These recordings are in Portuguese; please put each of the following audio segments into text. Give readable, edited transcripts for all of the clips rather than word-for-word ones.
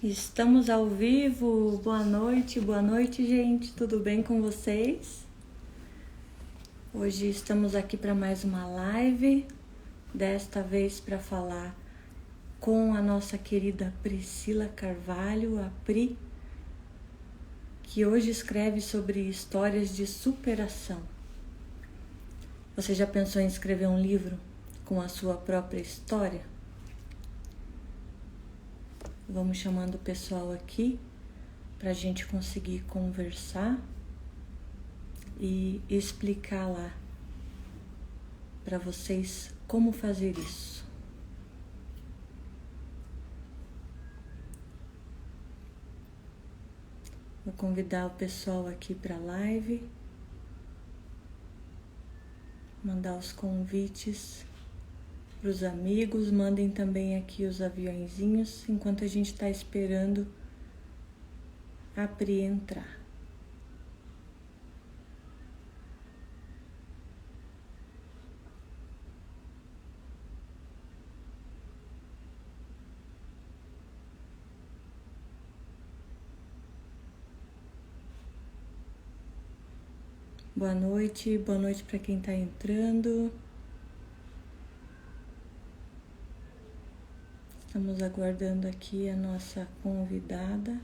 Estamos ao vivo. Boa noite, gente. Tudo bem com vocês? Hoje estamos aqui para mais uma live, desta vez para falar com a nossa querida Priscila Carvalho, a Pri, que hoje escreve sobre histórias de superação. Você já pensou em escrever um livro com a sua própria história? Vamos chamando o pessoal aqui para a gente conseguir conversar e explicar lá para vocês como fazer isso. Vou convidar o pessoal aqui para a live, mandar os convites para os amigos, mandem também aqui os aviãozinhos enquanto a gente está esperando a Pri entrar. Boa noite para quem está entrando. Estamos aguardando aqui a nossa convidada.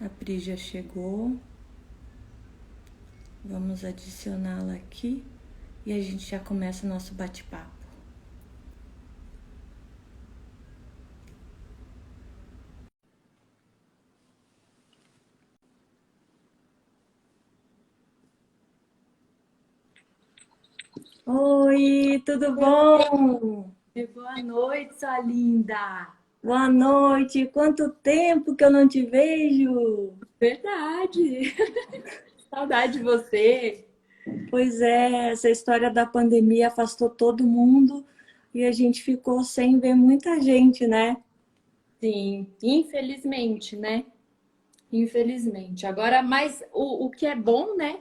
A Pri já chegou. Vamos adicioná-la aqui e a gente já começa o nosso bate-papo. Oi, tudo bom? Boa noite, sua linda! Boa noite! Quanto tempo que eu não te vejo! Verdade! Saudade de você! Pois é, essa história da pandemia afastou todo mundo e a gente ficou sem ver muita gente, né? Sim, infelizmente, né? Infelizmente. Agora, mas o que é bom, né?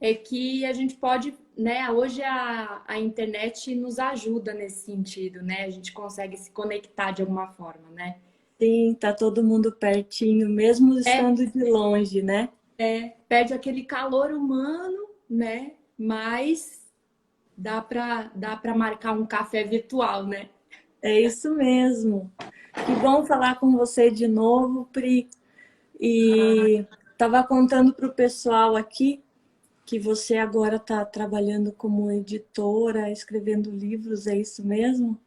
É que a gente pode, né? Hoje a internet nos ajuda nesse sentido, né? A gente consegue se conectar de alguma forma, né? Sim, tá todo mundo pertinho, mesmo É, estando de longe, né? perde aquele calor humano, né? Mas dá para marcar um café virtual, né? É isso mesmo. Que bom falar com você de novo, Pri. E estava contando para o pessoal aqui que você agora está trabalhando como editora, escrevendo livros, é isso mesmo?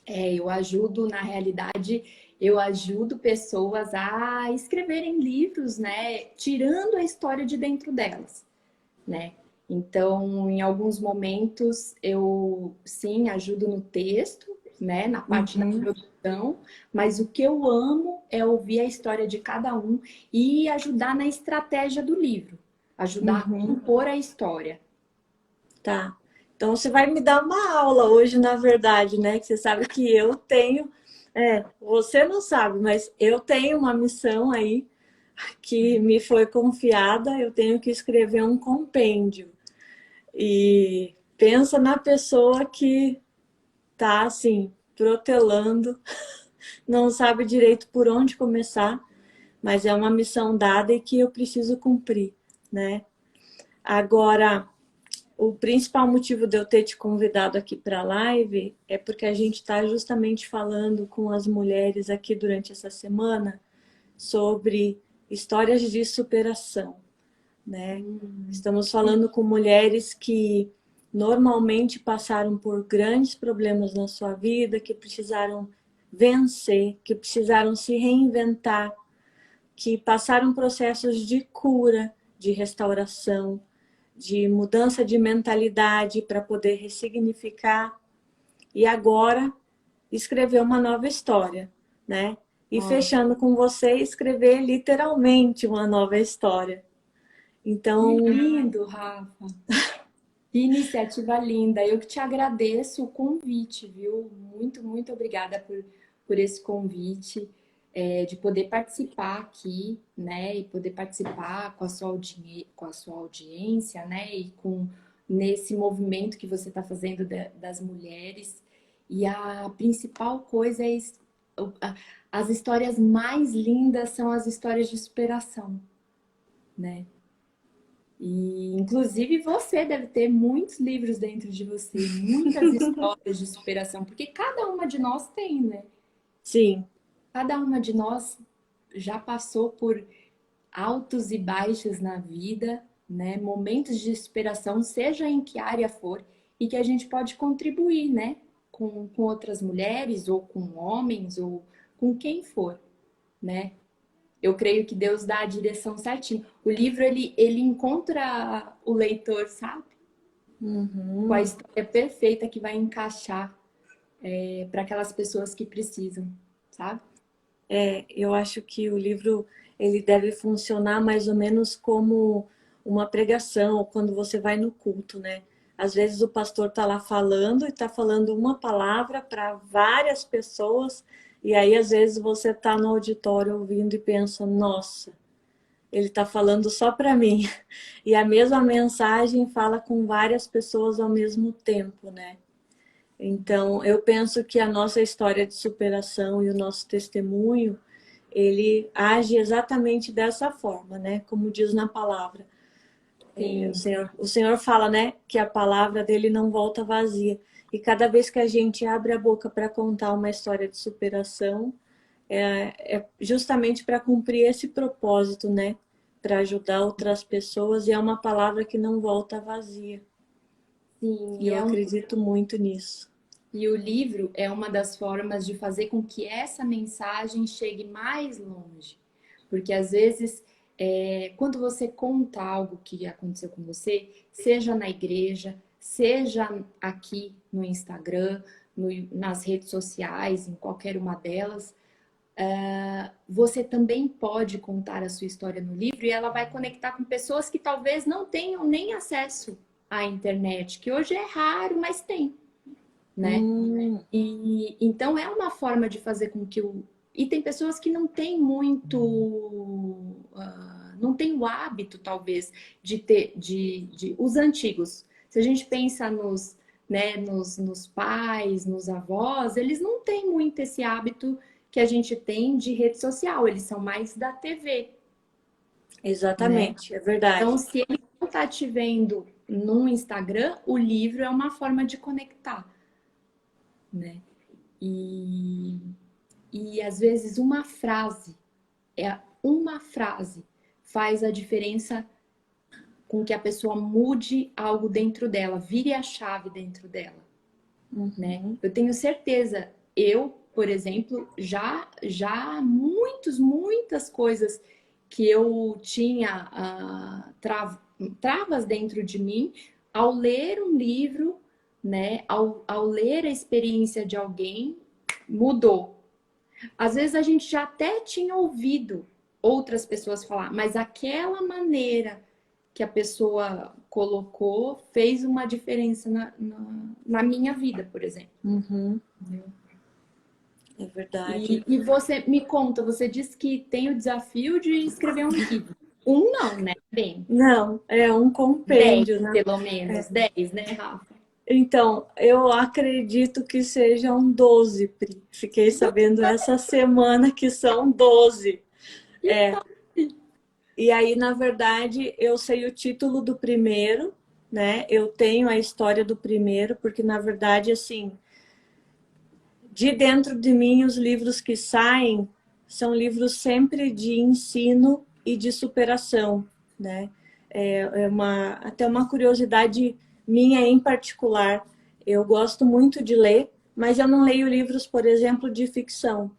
Eu ajudo, na realidade, eu ajudo pessoas a escreverem livros, né? Tirando a história de dentro delas, né? Então, em alguns momentos, eu sim ajudo no texto, né? Na parte da Uhum, produção, mas o que eu amo é ouvir a história de cada um e ajudar na estratégia do livro, ajudar a uhum, compor a história. tá. Então você vai me dar uma aula hoje, na verdade, né? Que você sabe que eu tenho, você não sabe, mas eu tenho uma missão aí que me foi confiada, eu tenho que escrever um compêndio. E pensa na pessoa que tá assim, protelando, não sabe direito por onde começar, mas é uma missão dada e que eu preciso cumprir, né? Agora, o principal motivo de eu ter te convidado aqui para a live é porque a gente está justamente falando com as mulheres aqui durante essa semana sobre histórias de superação, né? Estamos falando com mulheres que normalmente passaram por grandes problemas na sua vida, que precisaram vencer, que precisaram se reinventar, que passaram processos de cura, de restauração, de mudança de mentalidade para poder ressignificar e agora escrever uma nova história, né? E Nossa, fechando com você, escrever literalmente uma nova história. que Então, lindo, Rafa! Que iniciativa linda. Eu que te agradeço o convite, viu? Muito, muito obrigada por esse convite. de poder participar aqui, né? E poder participar com a sua, com a sua audiência, né? E com nesse movimento que você está fazendo das mulheres. E a principal coisa é as histórias mais lindas são as histórias de superação, né? E, inclusive, você deve ter muitos livros dentro de você, muitas histórias de superação, porque cada uma de nós tem, né? Sim. Cada uma de nós já passou por altos e baixos na vida, né? Momentos de superação, seja em que área for, e que a gente pode contribuir, né? Com outras mulheres, ou com homens, ou com quem for, né? Eu creio que Deus dá a direção certinho. O livro, ele encontra o leitor, sabe? Com a Uhum. história perfeita que vai encaixar para aquelas pessoas que precisam, sabe? Eu acho que o livro ele deve funcionar mais ou menos como uma pregação, ou quando você vai no culto, né? Às vezes o pastor está lá falando e está falando uma palavra para várias pessoas, e aí às vezes você está no auditório ouvindo e pensa, nossa, ele está falando só para mim. E a mesma mensagem fala com várias pessoas ao mesmo tempo, né? Então, eu penso que a nossa história de superação e o nosso testemunho, ele age exatamente dessa forma, né? Como diz na palavra. Sim, O Senhor fala, né, que a palavra dele não volta vazia. E cada vez que a gente abre a boca para contar uma história de superação, é justamente para cumprir esse propósito, né? Para ajudar outras pessoas, e é uma palavra que não volta vazia. sim. E eu acredito muito nisso. E o livro é uma das formas de fazer com que essa mensagem chegue mais longe. Porque às vezes, quando você conta algo que aconteceu com você, seja na igreja, seja aqui no Instagram, nas redes sociais, em qualquer uma delas, você também pode contar a sua história no livro e ela vai conectar com pessoas que talvez não tenham nem acesso à internet, que hoje é raro, mas tem, né? Hum, E então é uma forma de fazer com que o. E tem pessoas que não têm muito. Não tem o hábito, talvez, de ter. Os antigos. Se a gente pensa nos, né, nos pais, nos avós, eles não têm muito esse hábito que a gente tem de rede social, eles são mais da TV, né? exatamente, é Então, verdade. se ele não está te vendo no Instagram, o livro é uma forma de conectar, né? E, e às vezes uma frase faz a diferença com que a pessoa mude algo dentro dela, vire a chave dentro dela, né? Uhum. Eu tenho certeza, por exemplo, já muitas coisas que eu tinha travas dentro de mim, ao ler um livro, né? Ao ler a experiência de alguém, mudou. Às vezes a gente já até tinha ouvido outras pessoas falar, mas aquela maneira que a pessoa colocou fez uma diferença na minha vida, por exemplo. Uhum. É verdade. E você me conta, você disse que tem o desafio de escrever um livro. Um não, né? Bem, Não, é um 10 compêndio, né? pelo menos, 10, né, Rafa? Então, eu acredito que sejam 12, Pri. Fiquei sabendo essa semana que são 12. Que É. top! E aí, na verdade, eu sei o título do primeiro, né? Eu tenho a história do primeiro, porque na verdade, assim, de dentro de mim, os livros que saem são livros sempre de ensino e de superação, né? Até uma curiosidade minha em particular. Eu gosto muito de ler, mas eu não leio livros, por exemplo, de ficção.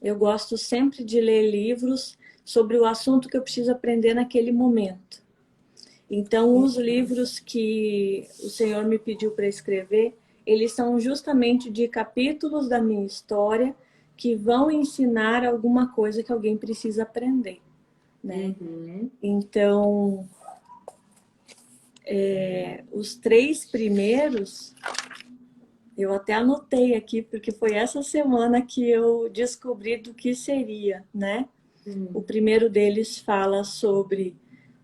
Eu gosto sempre de ler livros sobre o assunto que eu preciso aprender naquele momento. Então, os livros que o Senhor me pediu para escrever, eles são justamente de capítulos da minha história que vão ensinar alguma coisa que alguém precisa aprender, né? Uhum. Então, os 3 primeiros Eu até anotei aqui, porque foi essa semana que eu descobri do que seria, né? O primeiro deles fala sobre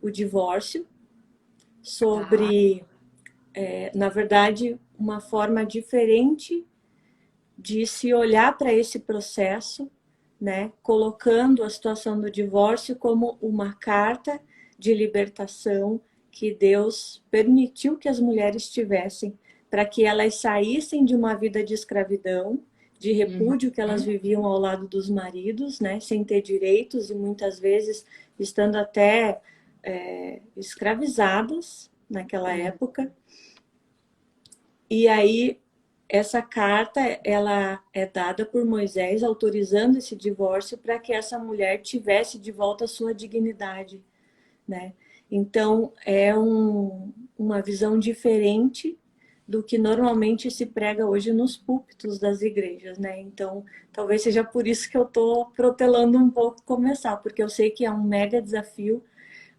o divórcio, Tá. sobre, na verdade, uma forma diferente de se olhar para esse processo, né? Colocando a situação do divórcio como uma carta de libertação que Deus permitiu que as mulheres tivessem, para que elas saíssem de uma vida de escravidão, de Uhum. repúdio que elas viviam ao lado dos maridos, né? Sem ter direitos e muitas vezes estando até escravizadas naquela época. E aí essa carta, ela é dada por Moisés autorizando esse divórcio para que essa mulher tivesse de volta a sua dignidade, né? Então uma visão diferente do que normalmente se prega hoje nos púlpitos das igrejas, né? Então, talvez seja por isso que eu estou protelando um pouco começar, porque eu sei que é um mega desafio,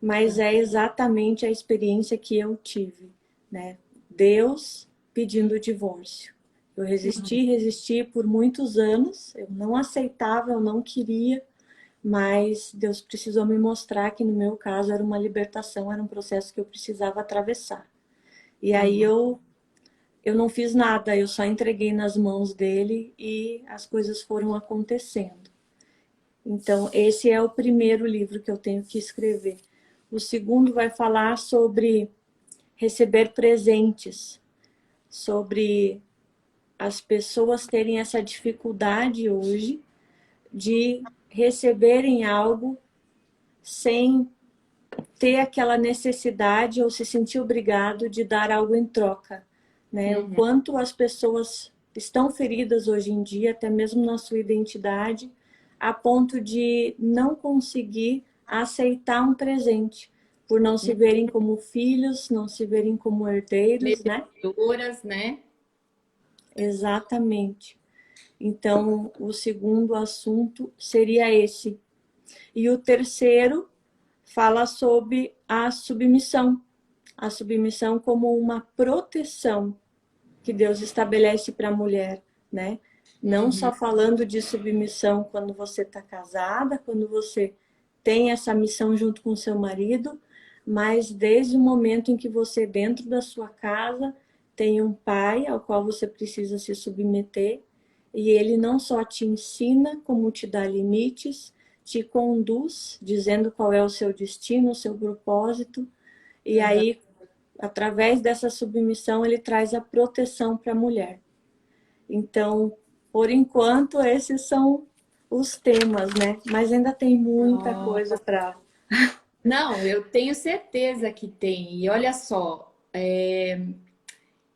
mas é exatamente a experiência que eu tive, né? Deus pedindo o divórcio. Eu resisti por muitos anos, eu não aceitava, eu não queria, mas Deus precisou me mostrar que no meu caso era uma libertação, era um processo que eu precisava atravessar. E aí eu não fiz nada, eu só entreguei nas mãos dele e as coisas foram acontecendo. Então, esse é o primeiro livro que eu tenho que escrever. O segundo vai falar sobre receber presentes, sobre as pessoas terem essa dificuldade hoje de receberem algo sem ter aquela necessidade ou se sentir obrigado de dar algo em troca, né? O quanto as pessoas estão feridas hoje em dia, até mesmo na sua identidade, a ponto de não conseguir aceitar um presente, por não se verem como filhos, não se verem como herdeiros, né? Merecedoras, né? Exatamente. Então, o segundo assunto seria esse. E o terceiro fala sobre a submissão. A submissão como uma proteção que Deus estabelece para a mulher, né? Não só falando de submissão quando você está casada, quando você tem essa missão junto com seu marido, mas desde o momento em que você, dentro da sua casa, tem um pai ao qual você precisa se submeter, e ele não só te ensina, como te dá limites, te conduz, dizendo qual é o seu destino, o seu propósito, e aí, através dessa submissão, ele traz a proteção para a mulher. Então, por enquanto, esses são os temas, né? Mas ainda tem muita coisa para. Não, eu tenho certeza que tem. E olha só,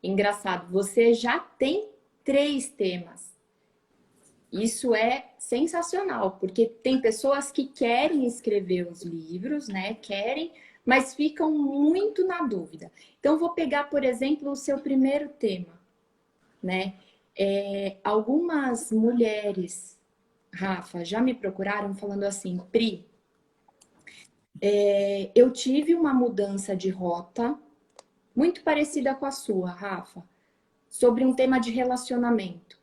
engraçado, você já tem 3 temas. Isso é sensacional, porque tem pessoas que querem escrever os livros, né? Querem, mas ficam muito na dúvida. Então, vou pegar, por exemplo, o seu primeiro tema, né? Algumas mulheres, Rafa, já me procuraram falando assim, Pri, eu tive uma mudança de rota muito parecida com a sua, Rafa, sobre um tema de relacionamento,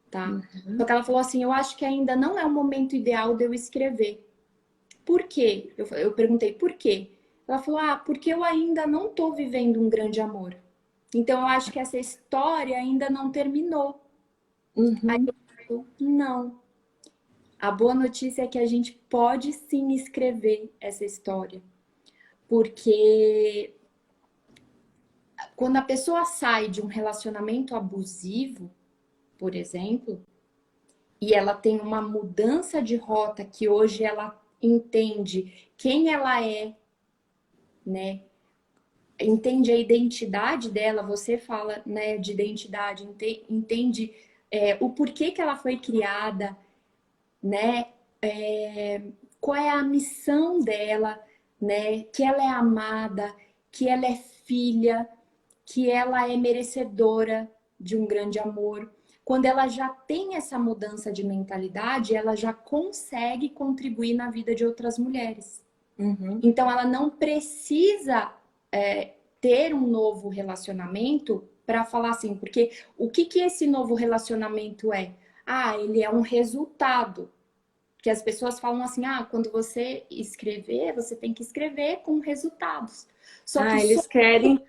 tá? Só que ela falou assim, eu acho que ainda não é o momento ideal de eu escrever. Por quê? Eu perguntei, por quê? Ela falou, porque eu ainda não tô vivendo um grande amor. Então, eu acho que essa história ainda não terminou. Aí Uhum. eu falo, não. A boa notícia é que a gente pode sim escrever essa história. Porque quando a pessoa sai de um relacionamento abusivo, por exemplo, e ela tem uma mudança de rota que hoje ela entende quem ela é, né? Entende a identidade dela, você fala, né, de identidade, entende o porquê que ela foi criada, né? Qual é a missão dela, né? Que ela é amada, que ela é filha, que ela é merecedora de um grande amor. Quando ela já tem essa mudança de mentalidade, ela já consegue contribuir na vida de outras mulheres. Então, ela não precisa ter um novo relacionamento para falar assim, porque o que que esse novo relacionamento é? Ah, ele é um resultado. Que as pessoas falam assim, ah, quando você escrever, você tem que escrever com resultados. Só que Ah, só eles querem,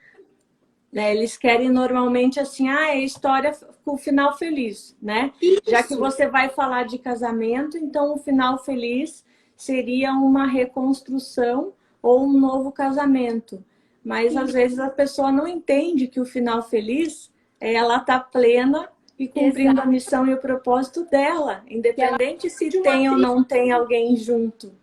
né? Eles querem normalmente assim, ah, é história com final feliz, né? Já que isso, você vai falar de casamento, então o final feliz seria uma reconstrução ou um novo casamento. Mas às vezes a pessoa não entende que o final feliz é ela estar plena e cumprindo a exato, missão e o propósito dela, que ela independente se de uma tem ou não tem alguém junto.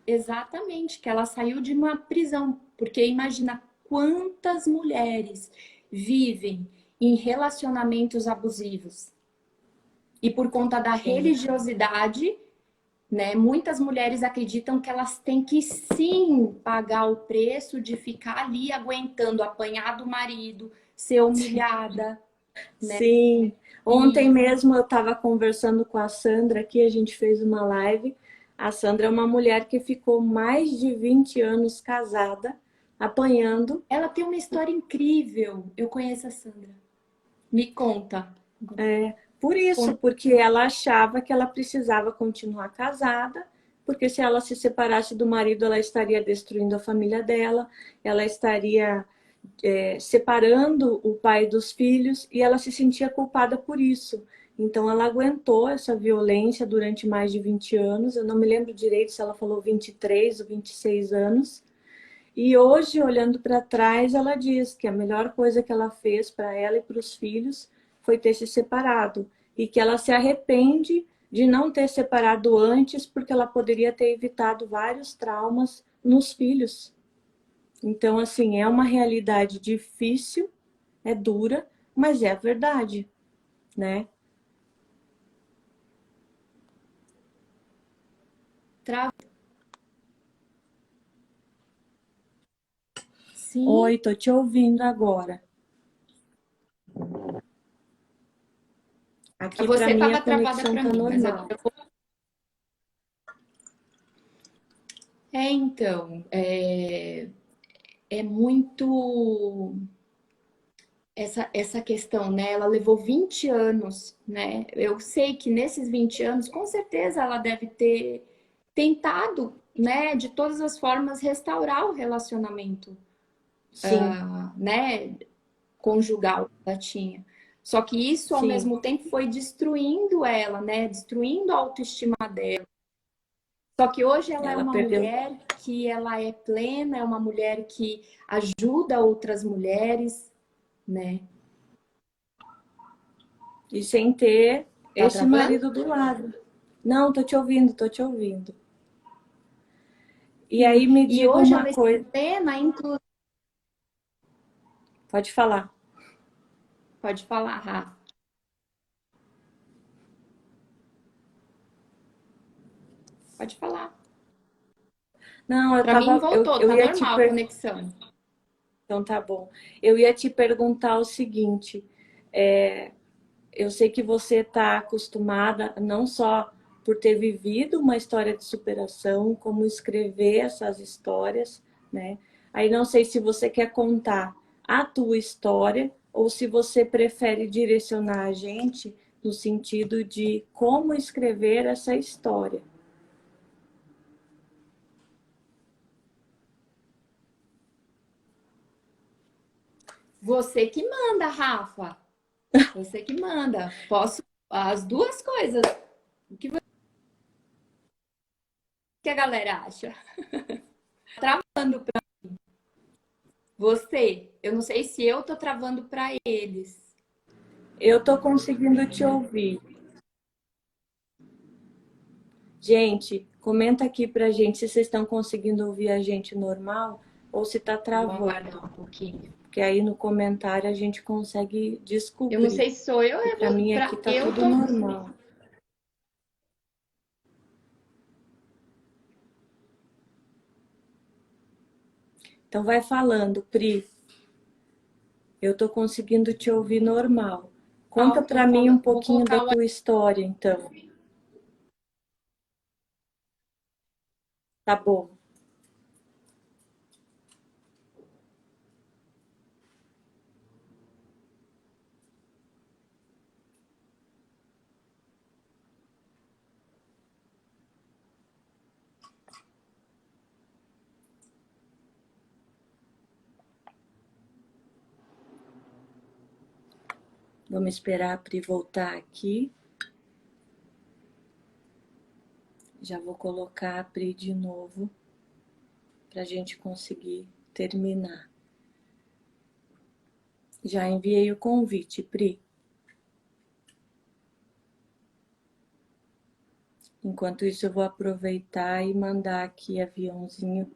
exatamente, que ela saiu de uma prisão, porque imagina quantas mulheres vivem em relacionamentos abusivos. E por conta da Sim. religiosidade, né, muitas mulheres acreditam que elas têm que sim pagar o preço de ficar ali aguentando apanhar do marido, ser humilhada, né? Sim. Ontem E mesmo eu estava conversando com a Sandra aqui, a gente fez uma live. A Sandra é uma mulher que ficou mais de 20 anos casada, apanhando. ela tem uma história incrível. Eu conheço a Sandra. Me conta. Por isso, porque ela achava que ela precisava continuar casada, porque se ela se separasse do marido, ela estaria destruindo a família dela, ela estaria separando o pai dos filhos e ela se sentia culpada por isso. Então ela aguentou essa violência durante mais de 20 anos. Eu não me lembro direito se ela falou 23 ou 26 anos. E hoje, olhando para trás, ela diz que a melhor coisa que ela fez para ela e para os filhos foi ter se separado. E que ela se arrepende de não ter separado antes, porque ela poderia ter evitado vários traumas nos filhos. Então, assim, é uma realidade difícil, é dura, mas é a verdade, né? Tra... Sim, Oi, tô te ouvindo agora. Aqui para você mim a estava travada conexão para tá mim, mas normal. agora eu vou. Então, é muito essa questão, né? Ela levou 20 anos, né? Eu sei que nesses 20 anos, com certeza ela deve ter tentado, né, de todas as formas restaurar o relacionamento, Sim, né, conjugal que ela tinha. Só que isso ao sim. mesmo tempo foi destruindo ela, né? Destruindo a autoestima dela. Só que hoje ela é Ela uma perdeu. mulher que ela é plena, é uma mulher que ajuda outras mulheres, né? E sem ter Tá esse travando? marido do lado. Não, tô te ouvindo, tô te ouvindo. E Sim. aí me E diga hoje uma ela está coisa. plena, inclusive. Pode falar. Pode falar, Rafa. Pode falar. Não, Para mim voltou, eu tá ia te normal a per... conexão. Então tá bom. Eu ia te perguntar o seguinte. é, Eu sei que você está acostumada não só por ter vivido uma história de superação, como escrever essas histórias, né? Aí não sei se você quer contar a tua história ou se você prefere direcionar a gente no sentido de como escrever essa história. Você que manda, Rafa. Você que manda. Posso as duas coisas. O que a galera acha? Travando para você. Eu não sei se eu tô travando para eles. Eu estou conseguindo te ouvir. Gente, comenta aqui pra gente se vocês estão conseguindo ouvir a gente normal ou se está Vou travando. aguardar um pouquinho. Porque aí no comentário a gente consegue Eu não descobrir. sei se sou eu, E para mim aqui tá eu tudo tô. normal. Então vai falando, Pri. Eu tô conseguindo te ouvir normal. Conta Tô para mim um falando. Vou pouquinho da colocar o. tua história, então. Tá bom. Vamos esperar a Pri voltar aqui. Já vou colocar a Pri de novo para a gente conseguir terminar. Já enviei o convite, Pri. Enquanto isso, eu vou aproveitar e mandar aqui aviãozinho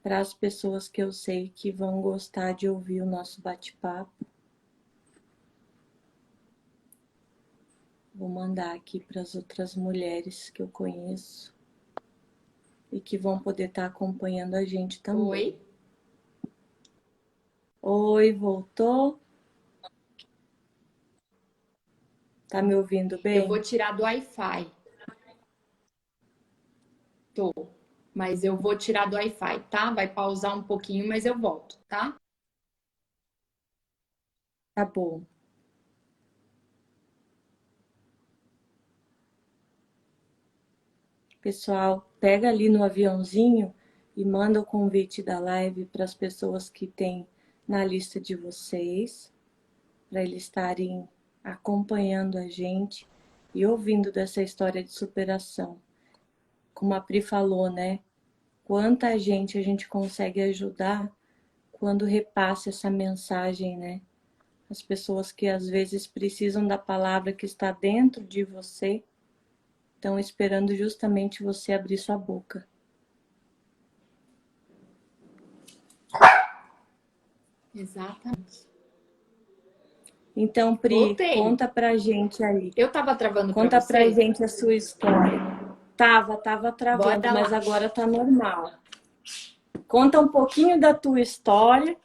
para as pessoas que eu sei que vão gostar de ouvir o nosso bate-papo. Vou mandar aqui para as outras mulheres que eu conheço e que vão poder estar acompanhando a gente também. Oi? Oi, voltou? Tá me ouvindo bem? Eu vou tirar do Wi-Fi. Tô. Mas eu vou tirar do Wi-Fi, tá? Vai pausar um pouquinho, mas eu volto, tá? Tá bom. Pessoal, pega ali no aviãozinho e manda o convite da live para as pessoas que tem na lista de vocês, para eles estarem acompanhando a gente e ouvindo dessa história de superação. Como a Pri falou, né? Quanta gente a gente consegue ajudar quando repassa essa mensagem, né? As pessoas que às vezes precisam da palavra que está dentro de você, estão esperando justamente você abrir sua boca. Exatamente. Então, Pri, Voltei. conta pra gente aí. Eu tava travando Conta pra você? pra gente a sua história. Tava travando, Bora mas lá. agora tá normal. Conta um pouquinho da tua história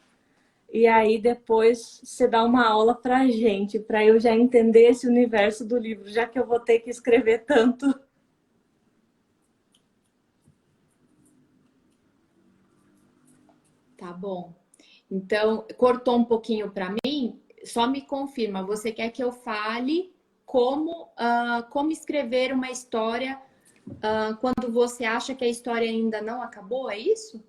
e aí depois você dá uma aula pra gente, pra eu já entender esse universo do livro, já que eu vou ter que escrever tanto. Tá bom. Então, cortou um pouquinho para mim? Só me confirma, você quer que eu fale como escrever uma história quando você acha que a história ainda não acabou? É isso?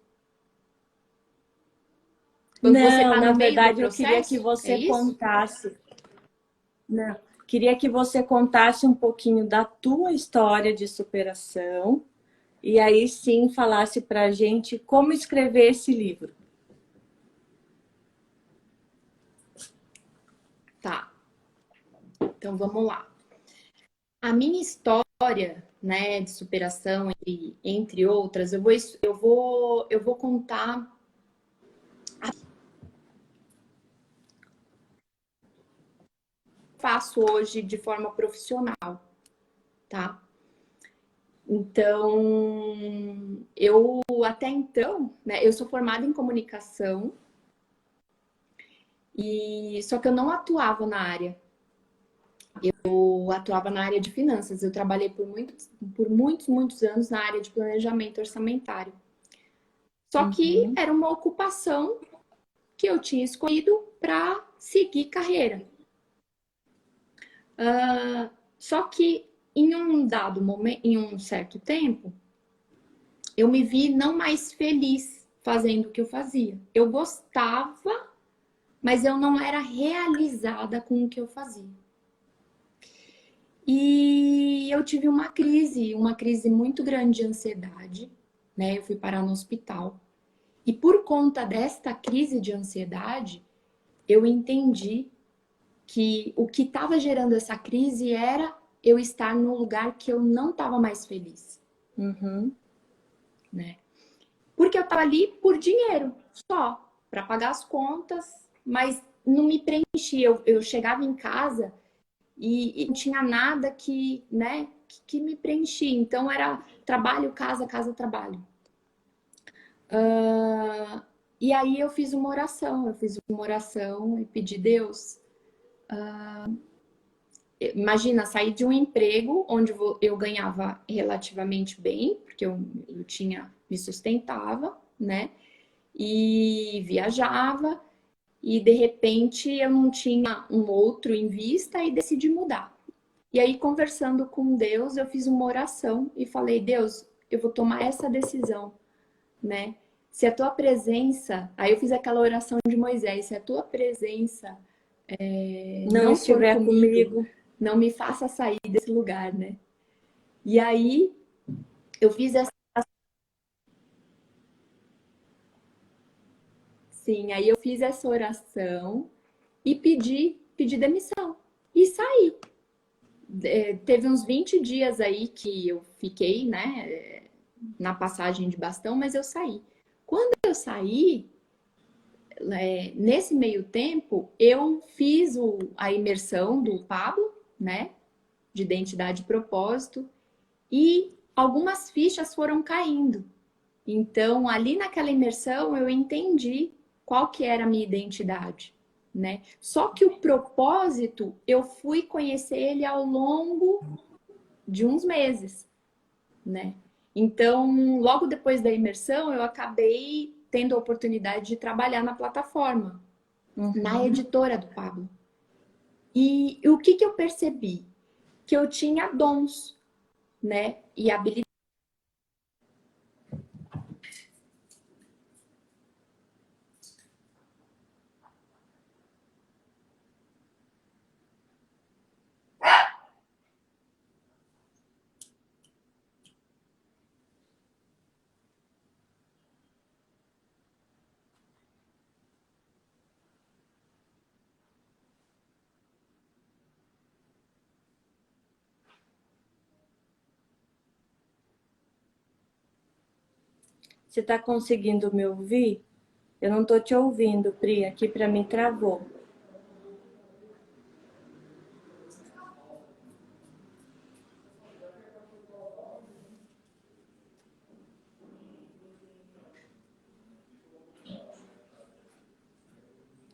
Quando você Não, está na no meio do verdade eu queria que processo? É você isso? contasse. Não, queria que você contasse um pouquinho da tua história de superação e aí sim falasse pra gente como escrever esse livro. Tá. Então vamos lá. A minha história, né, de superação, entre outras, eu vou contar. Faço hoje de forma profissional, tá? Então, eu até então, né, eu sou formada em comunicação e só que eu não atuava na área. Eu atuava na área de finanças. Eu trabalhei por muitos anos na área de planejamento orçamentário. Só que era uma ocupação que eu tinha escolhido para seguir carreira. Só que em um dado momento, em um certo tempo, eu me vi não mais feliz fazendo o que eu fazia. Eu gostava, mas eu não era realizada com o que eu fazia. E eu tive uma crise muito grande de ansiedade, né? Eu fui parar no hospital. E por conta desta crise de ansiedade, eu entendi que o que estava gerando essa crise era eu estar num lugar que eu não estava mais feliz. Né? Porque eu estava ali por dinheiro, só, para pagar as contas, mas não me preenchia. Eu chegava em casa e não tinha nada que, né, que me preenchia. Então era trabalho, casa, casa, trabalho. E aí eu fiz uma oração e pedi, Deus, imagina, sair de um emprego onde eu ganhava relativamente bem, porque eu me sustentava, né? E viajava, e de repente eu não tinha um outro em vista e decidi mudar. E aí, conversando com Deus, eu fiz uma oração e falei, Deus, eu vou tomar essa decisão, né? Se a tua presença, aí eu fiz aquela oração de Moisés, se a tua presença não não for estiver comigo. não me faça sair desse lugar, né? E aí eu fiz essa, sim, aí eu fiz essa oração e pedi demissão e saí. Teve uns 20 dias aí que eu fiquei, né, na passagem de bastão, mas eu saí. Quando eu saí, nesse meio tempo, eu fiz a imersão do Pablo, né, de identidade e propósito, e algumas fichas foram caindo. Então, ali naquela imersão, eu entendi qual que era a minha identidade, né? Só que o propósito, eu fui conhecer ele ao longo de uns meses, né? Então, logo depois da imersão, eu acabei tendo a oportunidade de trabalhar na plataforma, na editora do Pablo. E o que eu percebi? Que eu tinha dons, né? E habilidades. Você está conseguindo me ouvir? Eu não estou te ouvindo, Pri. Aqui para mim travou.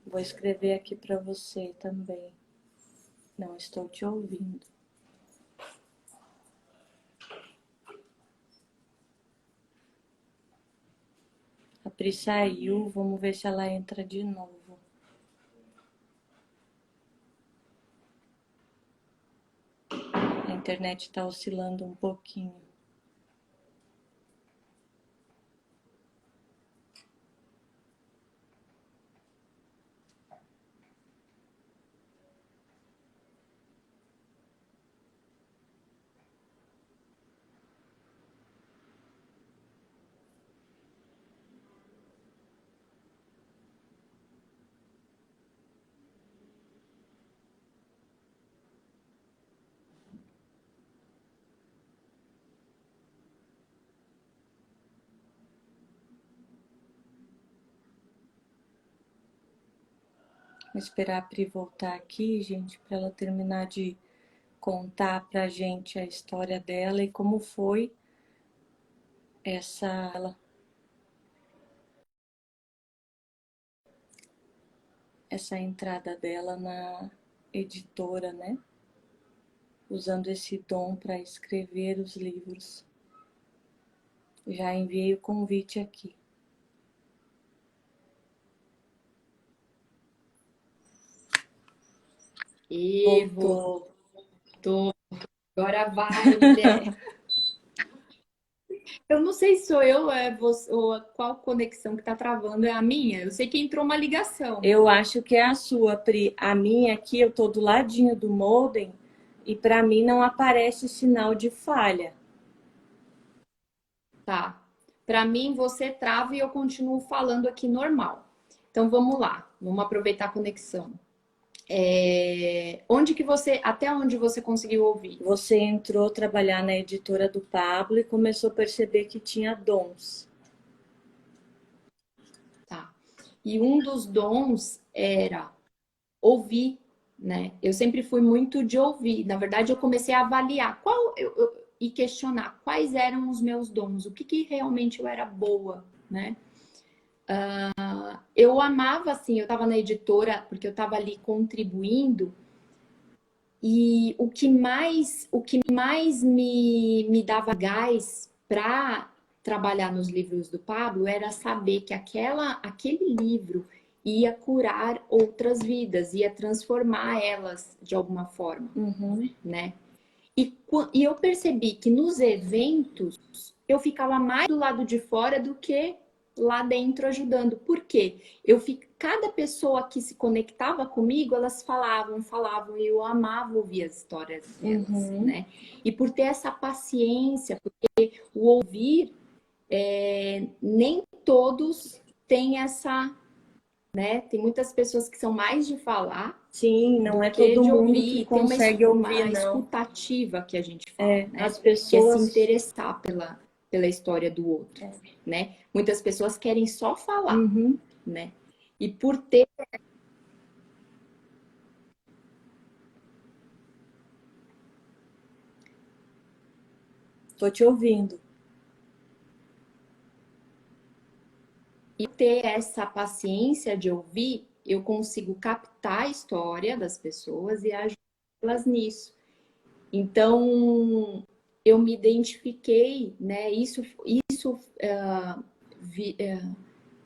Vou escrever aqui para você também. Não estou te ouvindo. A Pri saiu, vamos ver se ela entra de novo. A internet está oscilando um pouquinho. Vou esperar a Pri voltar aqui, gente, para ela terminar de contar pra gente a história dela e como foi essa entrada dela na editora, né? Usando esse dom para escrever os livros. Já enviei o convite aqui. E Voltou. voltou. Agora vai, mulher. Eu não sei se sou eu você, ou qual conexão que tá travando é a minha. Eu sei que entrou uma ligação. Eu acho que é a sua, Pri. A minha aqui, eu tô do ladinho do modem e para mim não aparece sinal de falha. Tá. Para mim, você trava e eu continuo falando aqui normal. Então vamos lá. Vamos aproveitar a conexão. Até onde você conseguiu ouvir? Você entrou trabalhar na editora do Pablo e começou a perceber que tinha dons. Tá. E um dos dons era ouvir, né? Eu sempre fui muito de ouvir. Na verdade, eu comecei a avaliar e questionar quais eram os meus dons, o que realmente eu era boa, né? Eu amava, assim, eu estava na editora porque eu estava ali contribuindo e o que mais me dava gás para trabalhar nos livros do Pablo era saber que aquele livro ia curar outras vidas, ia transformar elas de alguma forma, né? E eu percebi que nos eventos eu ficava mais do lado de fora do que lá dentro ajudando. Por quê? Cada pessoa que se conectava comigo, elas falavam, e eu amava ouvir as histórias delas, né? E por ter essa paciência, porque o ouvir, nem todos têm essa, né? Tem muitas pessoas que são mais de falar. Sim, não do é que todo de mundo ouvir. que Tem consegue ouvir, uma não. escutativa que a gente fala, né? As Que é pessoas... se interessar pela história do outro, né? Muitas pessoas querem só falar, né? E por ter... Tô te ouvindo. E ter essa paciência de ouvir, eu consigo captar a história das pessoas e ajudá-las nisso. Então, eu me identifiquei, né? Isso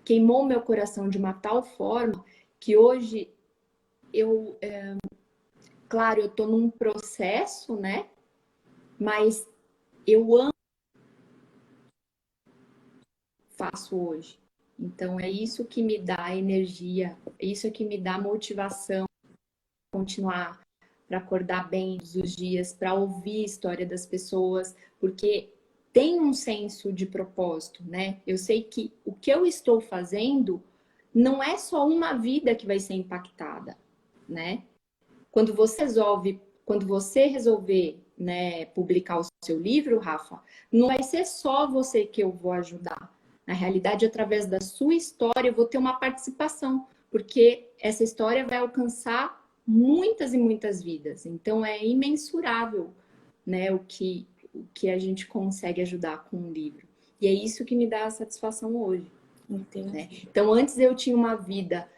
queimou meu coração de uma tal forma que hoje claro, eu tô num processo, né? Mas eu amo o que faço hoje. Então é isso que me dá energia, é isso que me dá motivação para continuar, para acordar bem todos os dias, para ouvir a história das pessoas, porque tem um senso de propósito, né? Eu sei que o que eu estou fazendo não é só uma vida que vai ser impactada, né? Quando você resolver, né, publicar o seu livro, Rafa, não vai ser só você que eu vou ajudar. Na realidade, através da sua história, eu vou ter uma participação, porque essa história vai alcançar muitas e muitas vidas. Então, é imensurável, né, o que a gente consegue ajudar com um livro. E é isso que me dá a satisfação hoje. Né? Então, antes eu tinha uma vida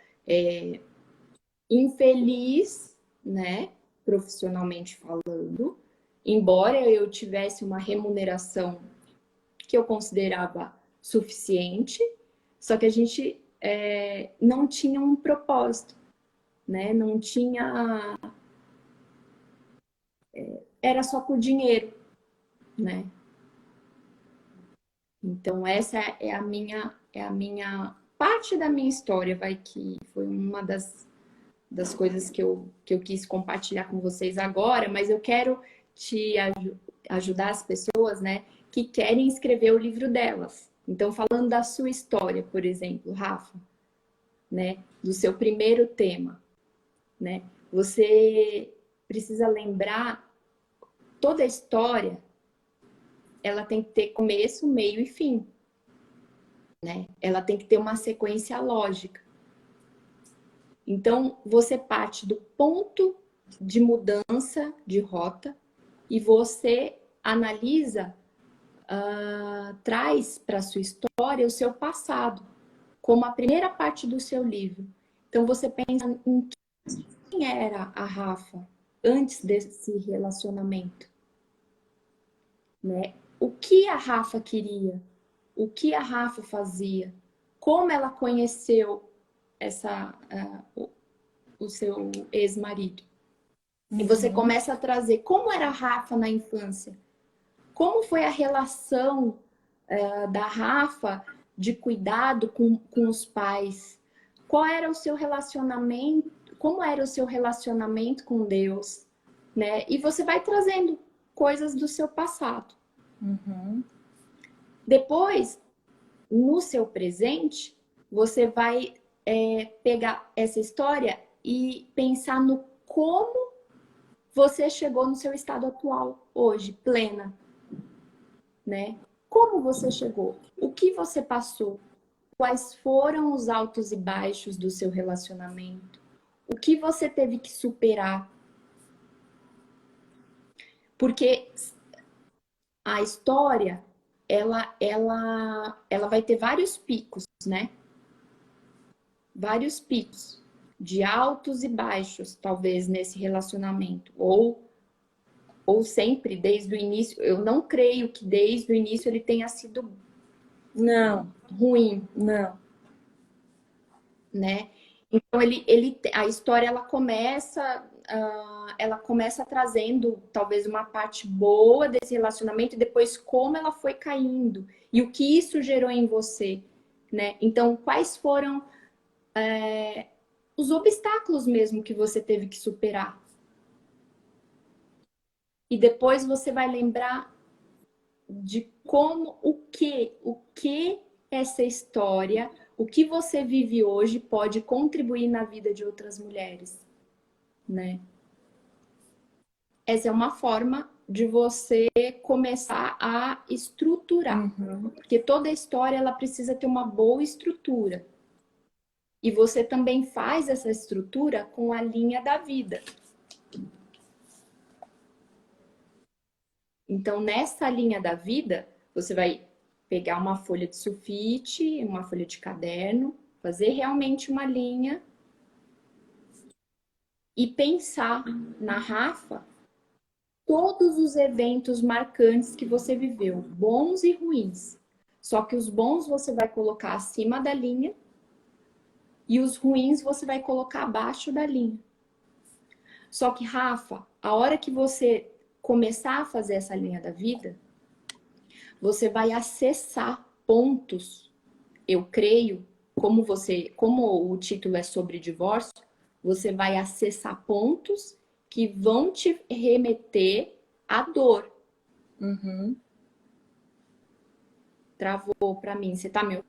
infeliz, né, profissionalmente falando, embora eu tivesse uma remuneração que eu considerava suficiente, só que a gente não tinha um propósito, né? Não tinha, era só por dinheiro, né? Então essa é a minha parte da minha história, vai, que foi uma das coisas que eu quis compartilhar com vocês agora, mas eu quero ajudar as pessoas, né, que querem escrever o livro delas. Então, falando da sua história, por exemplo, Rafa, né, do seu primeiro tema, né, você precisa lembrar, toda a história, ela tem que ter começo, meio e fim, né? Ela tem que ter uma sequência lógica. Então, você parte do ponto de mudança de rota e você analisa, traz para a sua história o seu passado, como a primeira parte do seu livro. Então, você pensa em quem era a Rafa antes desse relacionamento, né? O que a Rafa queria? O que a Rafa fazia? Como ela conheceu o seu ex-marido? E você começa a trazer como era a Rafa na infância. Como foi a relação da Rafa de cuidado com os pais? Qual era o seu relacionamento? Como era o seu relacionamento com Deus? Né? E você vai trazendo coisas do seu passado. Depois, no seu presente, você vai pegar essa história e pensar no como você chegou no seu estado atual hoje, plena, né? Como você chegou? O que você passou? Quais foram os altos e baixos do seu relacionamento? O que você teve que superar? Porque a história, ela vai ter vários picos, né? Vários picos de altos e baixos, talvez, nesse relacionamento. Ou sempre, desde o início. Eu não creio que desde o início ele tenha sido ruim. Não. Né? Então, a história, ela começa trazendo, talvez, uma parte boa desse relacionamento e depois como ela foi caindo. E o que isso gerou em você, né? Então, quais foram os obstáculos mesmo que você teve que superar? E depois você vai lembrar de como, o que essa história, o que você vive hoje pode contribuir na vida de outras mulheres, né? Essa é uma forma de você começar a estruturar, porque toda história ela precisa ter uma boa estrutura. E você também faz essa estrutura com a linha da vida. Então, nessa linha da vida, você vai pegar uma folha de sulfite, uma folha de caderno, fazer realmente uma linha e pensar na Rafa todos os eventos marcantes que você viveu, bons e ruins. Só que os bons você vai colocar acima da linha e os ruins você vai colocar abaixo da linha. Só que, Rafa, a hora que você começar a fazer essa linha da vida, você vai acessar pontos, eu creio, como o título é sobre divórcio, você vai acessar pontos que vão te remeter à dor. Travou para mim, você tá me...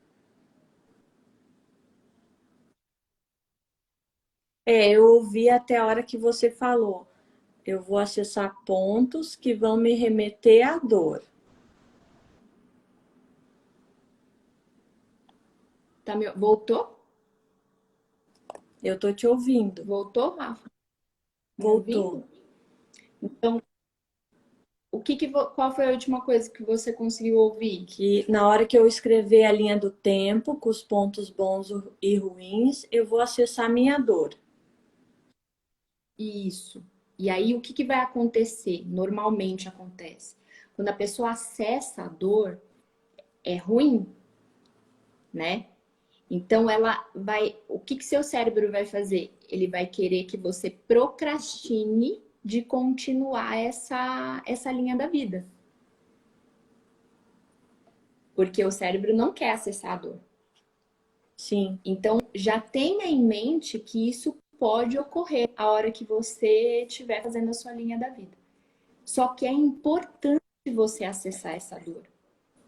Eu ouvi até a hora que você falou. Eu vou acessar pontos que vão me remeter à dor. Voltou? Eu tô te ouvindo. Voltou, Rafa? Voltou. Então, qual foi a última coisa que você conseguiu ouvir? Que na hora que eu escrever a linha do tempo, com os pontos bons e ruins, eu vou acessar minha dor. Isso. E aí, o que vai acontecer? Normalmente acontece. Quando a pessoa acessa a dor, é ruim, né? Então, ela vai... O que seu cérebro vai fazer? Ele vai querer que você procrastine de continuar essa linha da vida. Porque o cérebro não quer acessar a dor. Sim. Então, já tenha em mente que isso pode ocorrer a hora que você estiver fazendo a sua linha da vida. Só que é importante você acessar essa dor.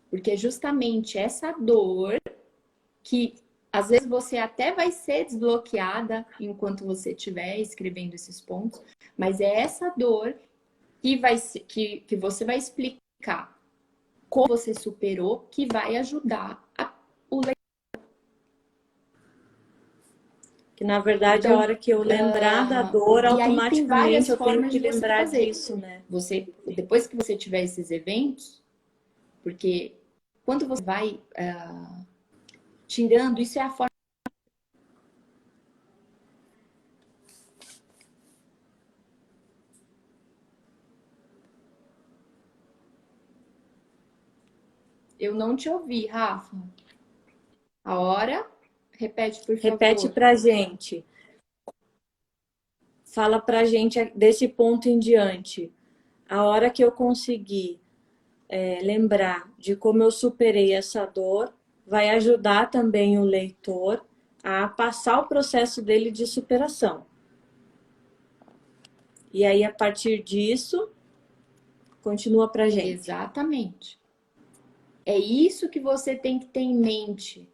Porque é justamente essa dor que às vezes você até vai ser desbloqueada enquanto você estiver escrevendo esses pontos, mas é essa dor que você vai explicar como você superou, que vai ajudar o leitor. Que na verdade, Então, a hora que eu lembrar da dor, e aí tem várias automaticamente eu tenho formas que de você lembrar fazer. disso, né? Depois que você tiver esses eventos, porque quando você vai tirando, isso é a forma. Eu não te ouvi, Rafa. A hora, repete, por favor. Repete pra gente. Fala pra gente desse ponto em diante. A hora que eu conseguir lembrar de como eu superei essa dor, vai ajudar também o leitor a passar o processo dele de superação. E aí, a partir disso, continua pra gente. Exatamente. É isso que você tem que ter em mente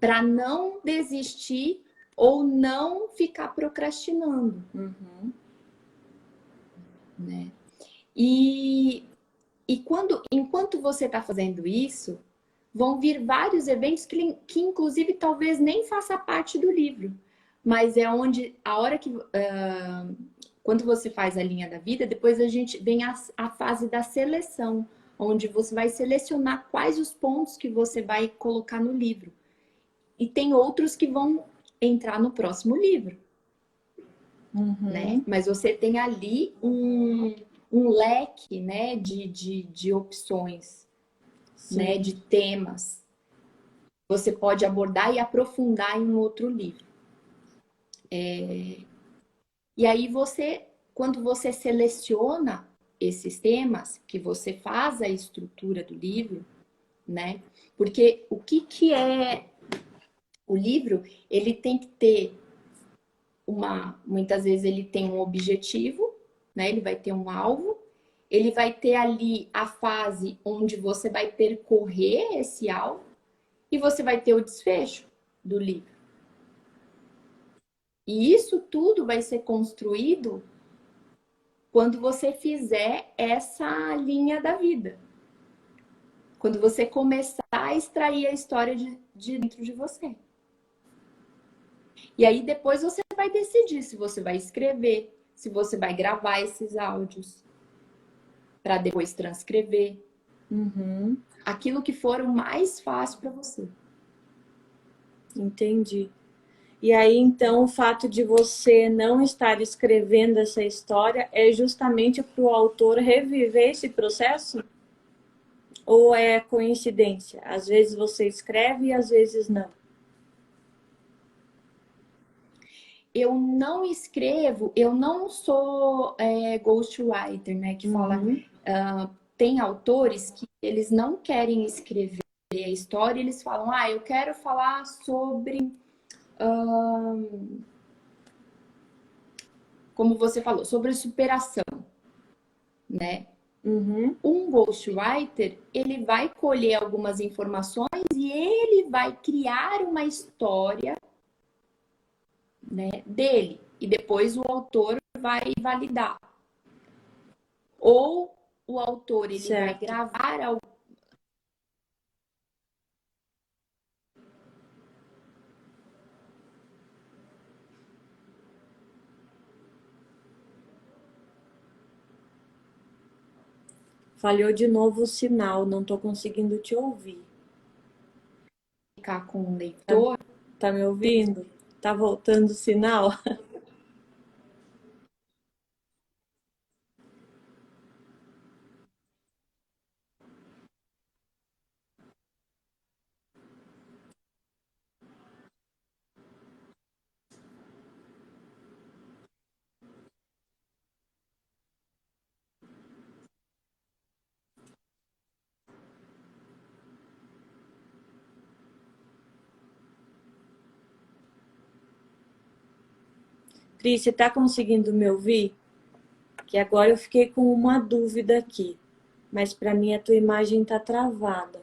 para não desistir ou não ficar procrastinando. Né? E enquanto você está fazendo isso, vão vir vários eventos que inclusive talvez nem faça parte do livro, mas é onde a hora que quando você faz a linha da vida, depois a gente vem a fase da seleção, onde você vai selecionar quais os pontos que você vai colocar no livro. E tem outros que vão entrar no próximo livro. Né? Mas você tem ali um leque, né, de opções, né, de temas. Você pode abordar e aprofundar em um outro livro. E aí quando você seleciona esses temas, que você faz a estrutura do livro, né? Porque o que que é o livro? Ele tem que ter muitas vezes ele tem um objetivo, né? Ele vai ter um alvo, ele vai ter ali a fase onde você vai percorrer esse alvo e você vai ter o desfecho do livro. E isso tudo vai ser construído quando você fizer essa linha da vida. Quando você começar a extrair a história de dentro de você. E aí depois você vai decidir se você vai escrever, se você vai gravar esses áudios para depois transcrever. Uhum, Aquilo que for o mais fácil para você. entendi. E aí, então, o fato de você não estar escrevendo essa história é justamente para o autor reviver esse processo? Ou é coincidência? Às vezes você escreve e às vezes não. Eu não escrevo, eu não sou ghostwriter, né? Que fala. Uhum. Tem autores que eles não querem escrever a história, eles falam, eu quero falar sobre. Como você falou, sobre superação, né? Uhum. Um ghostwriter, ele vai colher algumas informações e ele vai criar uma história, né, dele. E depois o autor vai validar. Ou o autor, ele vai Certo. gravar Falhou de novo o sinal, não estou conseguindo te ouvir. ficar com o Tá, leitor. tá me ouvindo? Tá voltando o sinal? Cris, você tá conseguindo me ouvir? Que agora eu fiquei com uma dúvida aqui, mas para mim a tua imagem tá travada.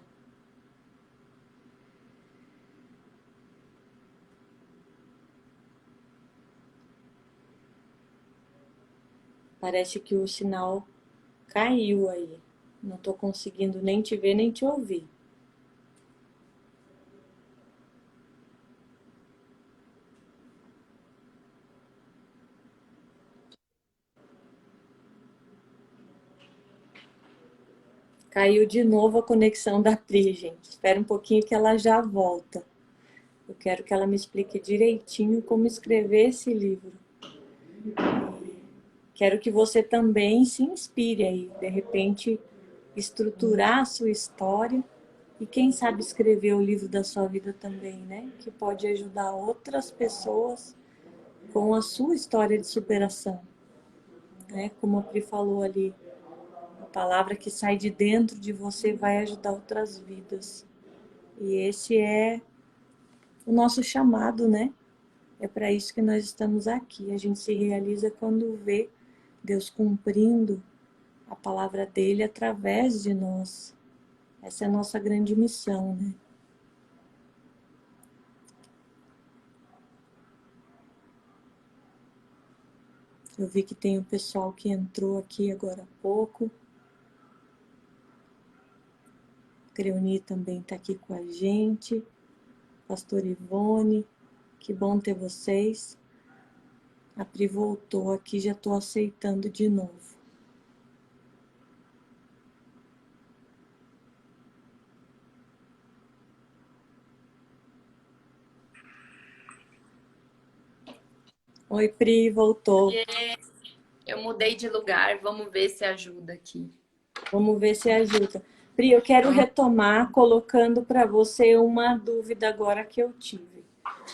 Parece que o sinal caiu aí. Não tô conseguindo nem te ver nem te ouvir. Caiu de novo a conexão da Pri, gente. Espera um pouquinho que ela já volta. Eu quero que ela me explique direitinho como escrever esse livro. Quero que você também se inspire aí, de repente, estruturar a sua história e quem sabe escrever o livro da sua vida também, né? Que pode ajudar outras pessoas com a sua história de superação, né? Como a Pri falou ali, a palavra que sai de dentro de você vai ajudar outras vidas. E esse é o nosso chamado, né? É para isso que nós estamos aqui. A gente se realiza quando vê Deus cumprindo a palavra dele através de nós. Essa é a nossa grande missão, né? Eu vi que tem um pessoal que entrou aqui agora há pouco. Creoni também está aqui com a gente. Pastor Ivone, que bom ter vocês. A Pri voltou aqui, já estou aceitando de novo. Oi, Pri, voltou. Eu mudei de lugar, vamos ver se ajuda aqui. Vamos ver se ajuda. Pri, eu quero retomar colocando para você uma dúvida agora que eu tive.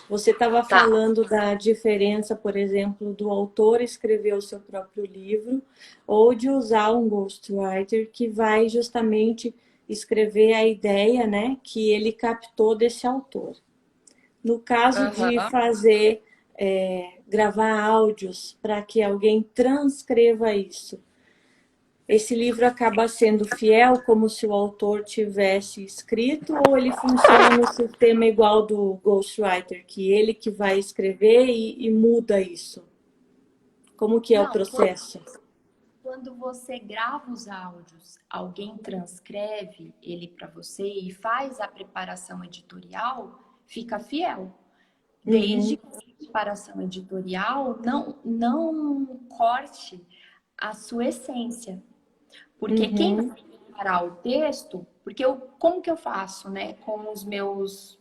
Você estava falando da diferença, por exemplo, do autor escrever o seu próprio livro ou de usar um ghostwriter que vai justamente escrever a ideia, né, que ele captou desse autor. No caso de Aham. fazer, gravar áudios para que alguém transcreva isso, esse livro acaba sendo fiel como se o autor tivesse escrito ou ele funciona no sistema igual do ghostwriter, que ele que vai escrever e muda isso? Como que é o Não, processo? quando você grava os áudios, alguém transcreve ele para você e faz a preparação editorial, fica fiel. Desde Uhum, que a preparação editorial não corte a sua essência. Porque quem uhum, vai preparar o texto, porque como que eu faço, né, com os meus,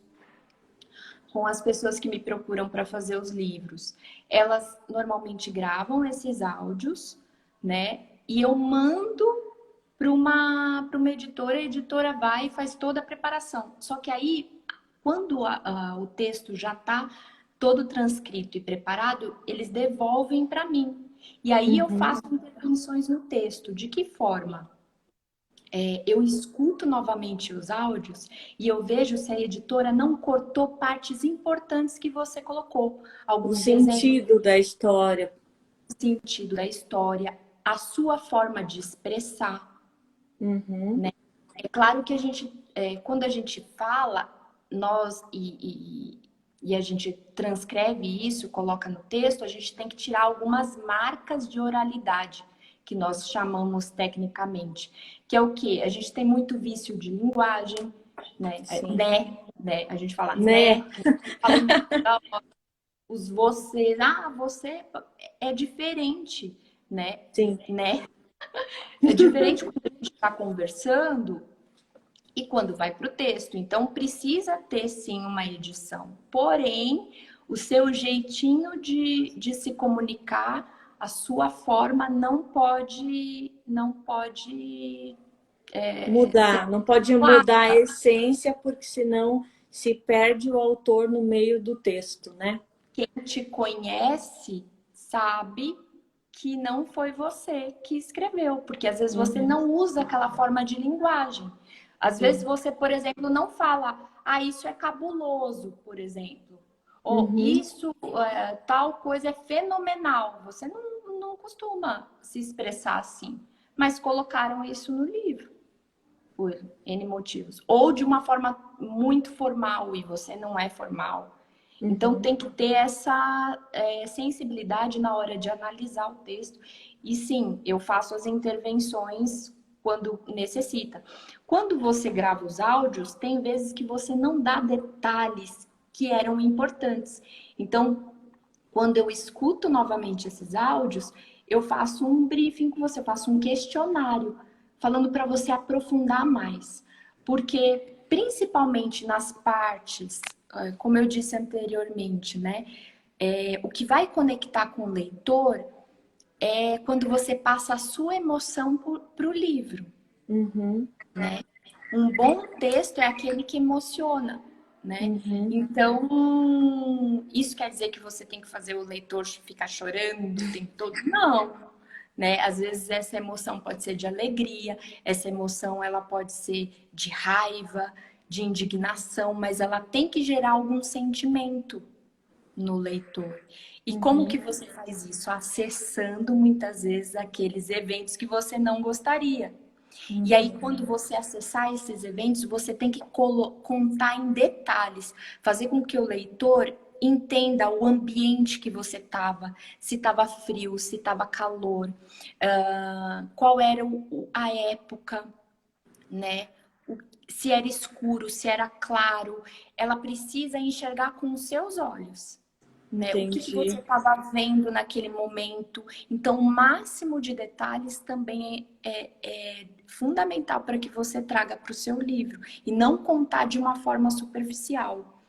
com as pessoas que me procuram para fazer os livros? Elas normalmente gravam esses áudios, né, e eu mando para uma editora, a editora vai e faz toda a preparação. Só que aí, quando o texto já está todo transcrito e preparado, eles devolvem para mim. E aí eu uhum. faço intervenções no texto. De que forma? Eu escuto novamente os áudios e eu vejo se a editora não cortou partes importantes que você colocou. O Alguns exemplos sentido da história. do sentido da história, a sua forma de expressar, Uhum, né? É claro que a gente, quando a gente fala, nós e a gente transcreve isso, coloca no texto, a gente tem que tirar algumas marcas de oralidade, que nós chamamos tecnicamente, que é o quê? A gente tem muito vício de linguagem, né? sim. Né? A gente fala Né? né, fala os vocês, você é diferente, né? Sim. Né? É diferente quando a gente está conversando e quando vai para o texto. Então, precisa ter sim uma edição. Porém, o seu jeitinho de se comunicar, a sua forma não pode ser Mudar, não pode mudar a clara. essência, porque senão se perde o autor no meio do texto, né? Quem te conhece sabe que não foi você que escreveu, porque às vezes você Uhum, não usa aquela forma de linguagem. Às vezes sim. você, por exemplo, não fala, isso é cabuloso, por exemplo. Ou Uhum, isso, tal coisa é fenomenal. Você não costuma se expressar assim. Mas colocaram isso no livro, por N motivos. Ou de uma forma muito formal e você não é formal. Então uhum. tem que ter essa sensibilidade na hora de analisar o texto. E sim, eu faço as intervenções quando necessita. Quando você grava os áudios, tem vezes que você não dá detalhes que eram importantes. Então, quando eu escuto novamente esses áudios, eu faço um briefing com você, eu faço um questionário, falando para você aprofundar mais. Porque, principalmente nas partes, como eu disse anteriormente, né? O que vai conectar com o leitor é quando você passa a sua emoção para o livro. Uhum, Um bom texto é aquele que emociona, né? uhum, Então, isso quer dizer que você tem que fazer o leitor ficar chorando o tempo todo? Não, né? Às vezes essa emoção pode ser de alegria, essa emoção ela pode ser de raiva, de indignação, mas ela tem que gerar algum sentimento no leitor. E como que uhum, você faz isso? Acessando muitas vezes aqueles eventos que você não gostaria. E aí, uhum. quando você acessar esses eventos, você tem que contar em detalhes, fazer com que o leitor entenda o ambiente que você estava, se estava frio, se estava calor, qual era a época, né? Se era escuro, se era claro. Ela precisa enxergar com os seus olhos, né? O que você Entendi. estava vendo naquele momento. Então, o máximo de detalhes também é fundamental para que você traga para o seu livro e não contar de uma forma superficial,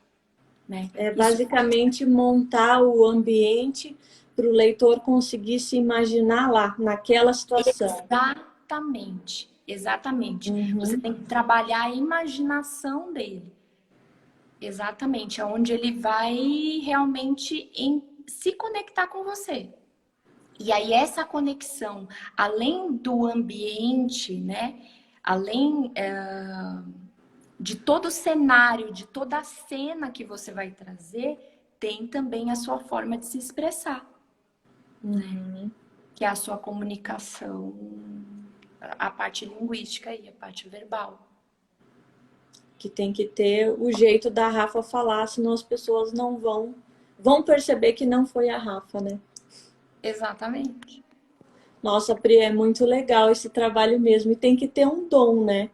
né? É Isso basicamente montar o ambiente para o leitor conseguir se imaginar lá, naquela situação. exatamente, exatamente. Você Uhum, tem que trabalhar a imaginação dele. Exatamente, é onde ele vai realmente se conectar com você. E aí essa conexão, além do ambiente, né? além de todo o cenário, de toda a cena que você vai trazer, tem também a sua forma de se expressar, Uhum. que é a sua comunicação, a parte linguística e a parte verbal. Que tem que ter o jeito da Rafa falar, senão as pessoas não vão perceber que não foi a Rafa, né? Exatamente. Nossa, Pri, é muito legal esse trabalho mesmo. E tem que ter um dom, né?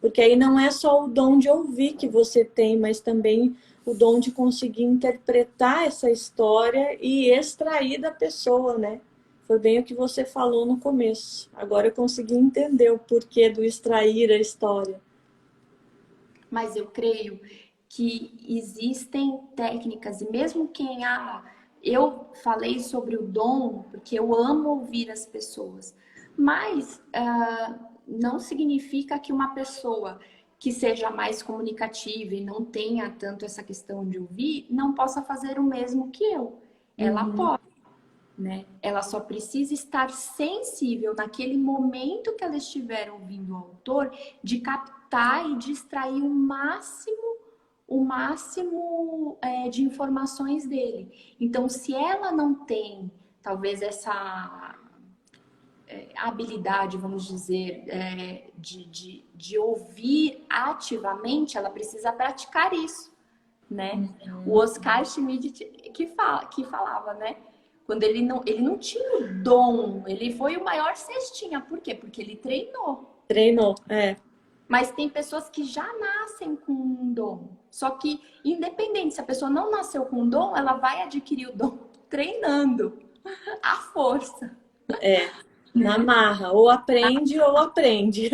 Porque aí não é só o dom de ouvir que você tem, mas também o dom de conseguir interpretar essa história e extrair da pessoa, né? Foi bem o que você falou no começo. Agora eu consegui entender o porquê do extrair a história. Mas eu creio que existem técnicas, e mesmo quem eu falei sobre o dom, porque eu amo ouvir as pessoas, mas não significa que uma pessoa que seja mais comunicativa e não tenha tanto essa questão de ouvir, não possa fazer o mesmo que eu. Ela Uhum. pode, né? Ela só precisa estar sensível naquele momento que ela estiver ouvindo o autor, de captar e de extrair o máximo de informações dele. Então, se ela não tem, talvez, essa habilidade, vamos dizer, de ouvir ativamente, ela precisa praticar isso, né? O Oscar Schmidt que falava, né? Quando ele não tinha o dom, ele foi o maior cestinha. Por quê? Porque ele treinou. Treinou, é. Mas tem pessoas que já nascem com um dom. Só que, independente se a pessoa não nasceu com um dom, ela vai adquirir o dom treinando à força. É, na marra, ou aprende ou aprende.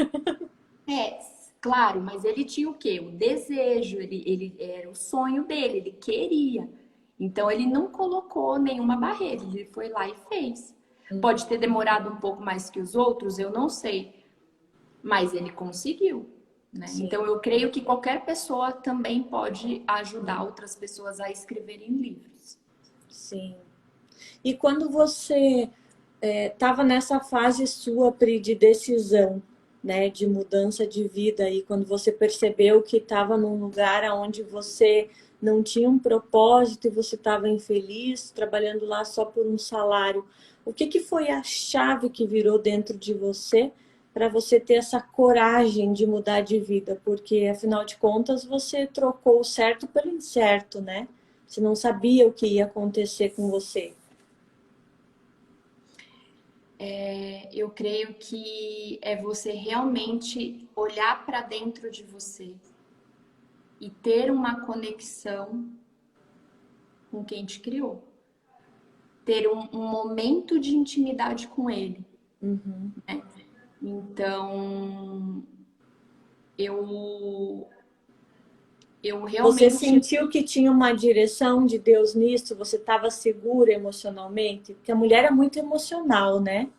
É, claro, mas ele tinha o quê? O desejo, ele era o sonho dele, ele queria. Então ele não colocou nenhuma barreira, ele foi lá e fez. Pode ter demorado um pouco mais que os outros, eu não sei, mas ele conseguiu, né? Sim, Então eu creio que qualquer pessoa também pode ajudar outras pessoas a escreverem livros. sim. E quando você estava nessa fase sua, Pri, de decisão, né, de mudança de vida, e quando você percebeu que estava num lugar onde você não tinha um propósito e você estava infeliz, trabalhando lá só por um salário, o que que foi a chave que virou dentro de você para você ter essa coragem de mudar de vida? Porque, afinal de contas, você trocou o certo pelo incerto, né? Você não sabia o que ia acontecer com você. Eu creio que é você realmente olhar para dentro de você e ter uma conexão com quem te criou. Ter um momento de intimidade com ele. Uhum. Né? Então, eu Você realmente. sentiu que tinha uma direção de Deus nisso? Você estava segura emocionalmente? Porque a mulher é muito emocional, né?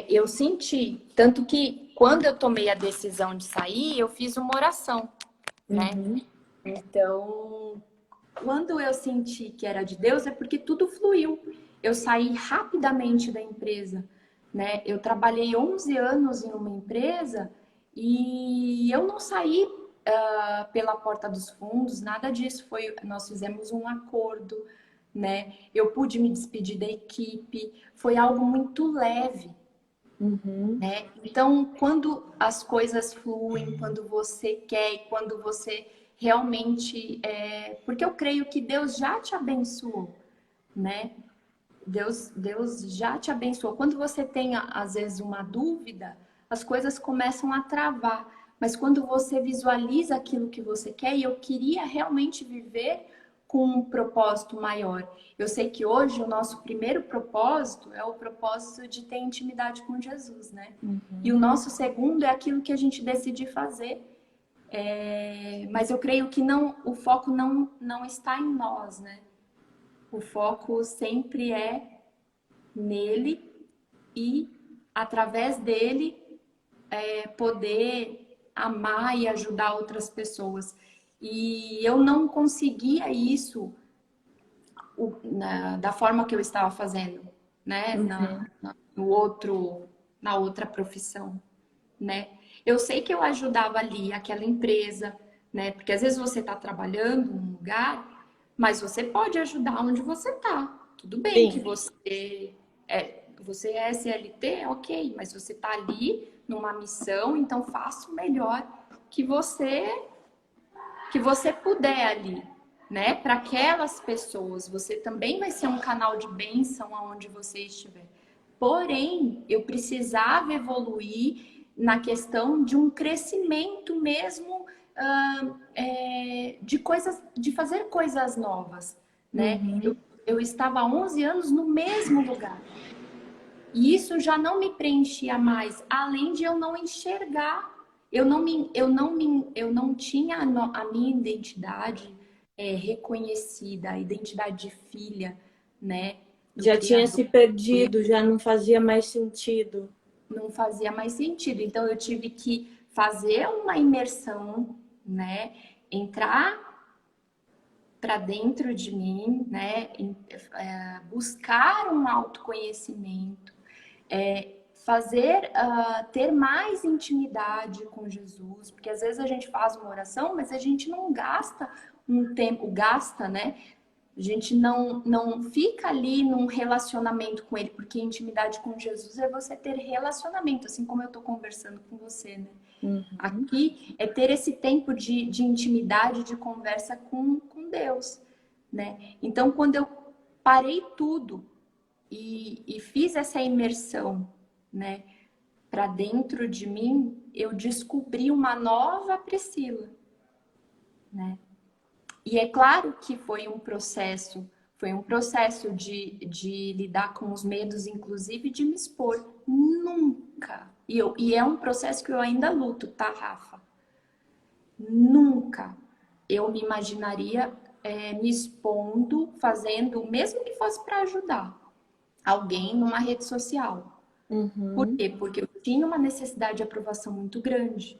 Eu senti. Tanto que quando eu tomei a decisão de sair, eu fiz uma oração, né? Uhum. Então, quando eu senti que era de Deus, é porque tudo fluiu. Eu saí rapidamente da empresa, né? Eu trabalhei 11 anos em uma empresa e eu não saí pela porta dos fundos, nada disso. Nós fizemos um acordo, né? Eu pude me despedir da equipe, foi algo muito leve, Uhum. né? Então, quando as coisas fluem, quando você quer e quando você realmente porque eu creio que Deus já te abençoou, né? Deus já te abençoou. Quando você tem às vezes uma dúvida, as coisas começam a travar. Mas quando você visualiza aquilo que você quer, e eu queria realmente viver com um propósito maior. Eu sei que hoje o nosso primeiro propósito é o propósito de ter intimidade com Jesus, né? E o nosso segundo é aquilo que a gente decide fazer. Mas eu creio que o foco não está em nós, né? O foco sempre é nele e através dele poder amar e ajudar outras pessoas. E eu não conseguia isso da forma que eu estava fazendo, né? Uhum. No outro na outra profissão, né? Eu sei que eu ajudava ali aquela empresa, né? Porque às vezes você está trabalhando num lugar, mas você pode ajudar onde você está. Tudo bem que Sim. você é CLT, ok, mas você está ali numa missão, então faça o melhor que você puder ali, né? Para aquelas pessoas, você também vai ser um canal de bênção aonde você estiver. Porém, eu precisava evoluir na questão de um crescimento mesmo de coisas, de fazer coisas novas, né? Uhum. Eu estava há 11 anos no mesmo lugar. E isso já não me preenchia mais, além de eu não enxergar. Eu não tinha a minha identidade reconhecida, a identidade de filha, né, do Já tinha Criador. se perdido, já não fazia mais sentido. Não fazia mais sentido. Então eu tive que fazer uma imersão, né, entrar para dentro de mim, né, buscar um autoconhecimento, ter mais intimidade com Jesus, porque às vezes a gente faz uma oração, mas a gente não gasta um tempo, né? A gente não fica ali num relacionamento com ele, porque intimidade com Jesus é você ter relacionamento, assim como eu tô conversando com você, né? Uhum. Aqui é ter esse tempo de intimidade, de conversa com Deus, né? Então, quando eu parei tudo e fiz essa imersão, né, para dentro de mim, eu descobri uma nova Priscila, né? E é claro que foi um processo de lidar com os medos, inclusive de me expor. Nunca. E é um processo que eu ainda luto, tá, Rafa? Nunca eu me imaginaria me expondo, fazendo, mesmo que fosse para ajudar alguém numa rede social. Por Uhum. quê? Porque eu tinha uma necessidade de aprovação muito grande,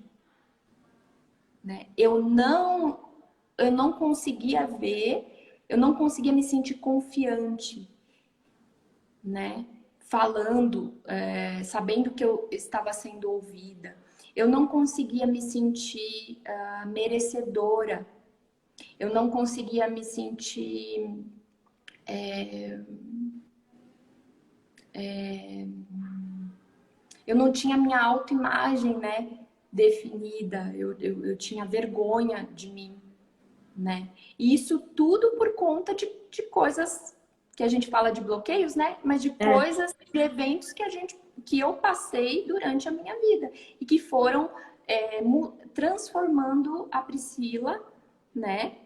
né? Eu não conseguia ver, eu não conseguia me sentir confiante, né? Falando, sabendo que eu estava sendo ouvida. Eu não conseguia me sentir merecedora. Eu não conseguia me sentir eu não tinha minha autoimagem, né, definida. Eu tinha vergonha de mim, né? E isso tudo por conta de coisas que a gente fala de bloqueios, né? Mas de É. coisas, de eventos que eu passei durante a minha vida e que foram transformando a Priscila, né?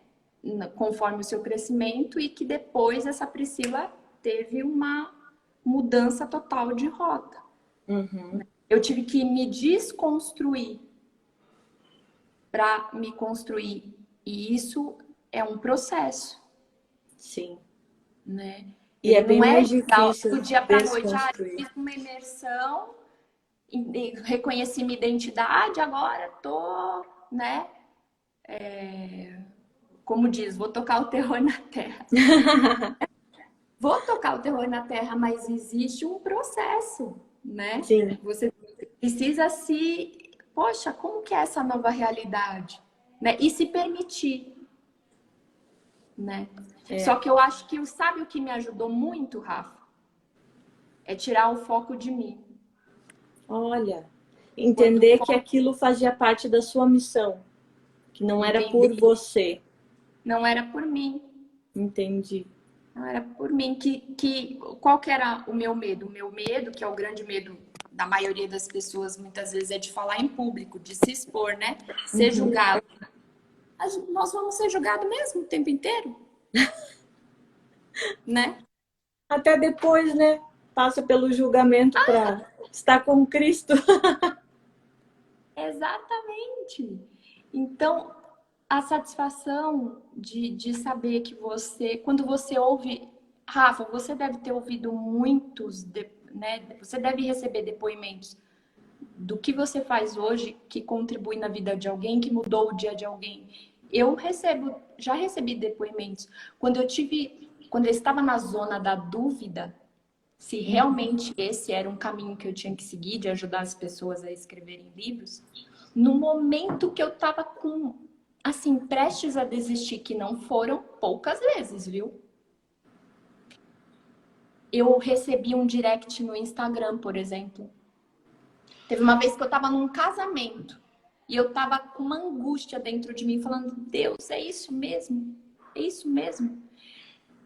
Conforme o seu crescimento e que depois essa Priscila teve uma mudança total de rota. Uhum. Eu tive que me desconstruir para me construir. E isso é um processo, Sim. né? E é Ele bem não é mais do difícil dia para noite. Ah, eu desconstruir. fiz uma imersão, reconheci minha identidade, agora tô, né? Como diz, vou tocar o terror na terra. Vou tocar o terror na terra, mas existe um processo, né? Sim. Você precisa poxa, como que é essa nova realidade, né? E se permitir, né? É. Só que eu acho que sabe o que me ajudou muito, Rafa? É tirar o foco de mim. Olha, Quando o entender que foco aquilo fazia parte da sua missão, que não era por entender você. não era por mim, Entendi. não era por mim qual que era o meu medo? O meu medo, que é o grande medo da maioria das pessoas, muitas vezes é de falar em público, de se expor, né? Ser Uhum. julgado. Nós vamos ser julgados mesmo o tempo inteiro, né? Até depois, né? Passa pelo julgamento para estar com Cristo. Exatamente. Então, a satisfação de saber que quando você ouve, Rafa, você deve ter ouvido muitos, né? Você deve receber depoimentos do que você faz hoje que contribui na vida de alguém, que mudou o dia de alguém. Já recebi depoimentos. Quando eu estava na zona da dúvida, se realmente esse era um caminho que eu tinha que seguir, de ajudar as pessoas a escreverem livros, no momento que eu tava com, assim, prestes a desistir, que não foram poucas vezes, viu? Eu recebi um direct no Instagram, por exemplo. Teve uma vez que eu tava num casamento e eu tava com uma angústia dentro de mim, falando, Deus, é isso mesmo? É isso mesmo?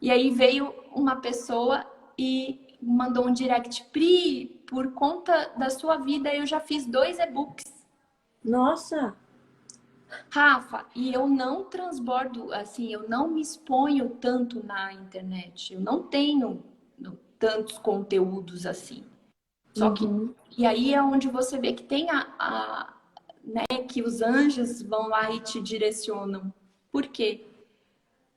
E aí veio uma pessoa e mandou um direct, Pri, por conta da sua vida, eu já fiz 2 e-books. Nossa, Rafa, e eu não transbordo, assim, eu não me exponho tanto na internet. Eu não tenho tantos conteúdos assim. Só que, uhum, e aí é onde você vê que tem né, que os anjos vão lá e te direcionam. Por quê?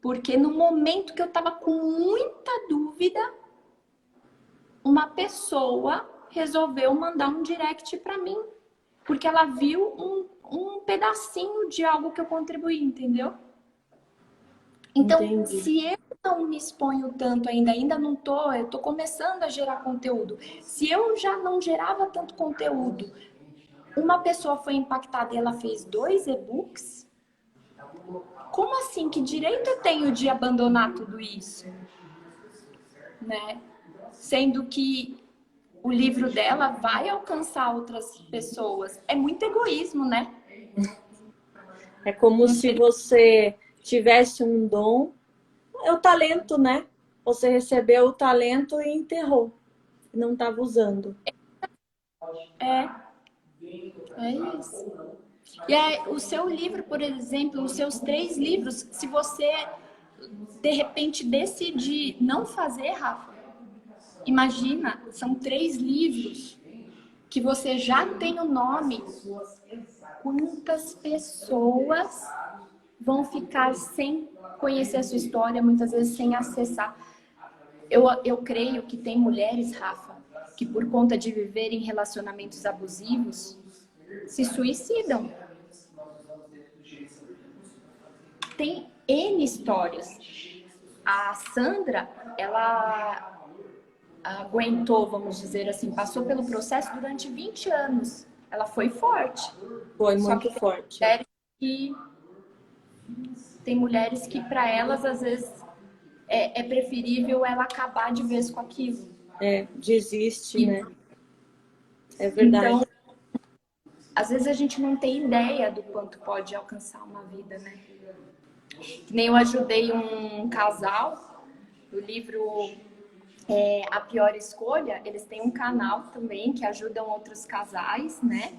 Porque no momento que eu tava com muita dúvida, uma pessoa resolveu mandar um direct para mim, porque ela viu um pedacinho de algo que eu contribuí, entendeu? Então, entendi. se eu não me exponho tanto ainda não tô, eu tô começando a gerar conteúdo. Se eu já não gerava tanto conteúdo, uma pessoa foi impactada e ela fez 2 e-books, como assim? Que direito eu tenho de abandonar tudo isso? Né? Sendo que o livro dela vai alcançar outras pessoas. É muito egoísmo, né? É como Não se seria... você tivesse um dom, é o talento, né? Você recebeu o talento e enterrou, não estava usando. É, é isso. E é, o seu livro, por exemplo, os seus 3 livros, se você de repente decidir não fazer, Rafa, imagina, são 3 livros que você já tem o nome. Quantas pessoas vão ficar sem conhecer a sua história, muitas vezes sem acessar? Eu creio que tem mulheres, Rafa, que por conta de viver em relacionamentos abusivos, se suicidam. Tem N histórias. A Sandra, ela aguentou, vamos dizer assim, passou pelo processo durante 20 anos. Ela foi forte. Foi Só muito que forte. que tem mulheres que para elas às vezes é preferível ela acabar de vez com aquilo. É, desiste, E, né? É verdade. então, às vezes a gente não tem ideia do quanto pode alcançar uma vida, né? Que nem eu ajudei um casal do livro A Pior Escolha, eles têm um canal também que ajudam outros casais, né?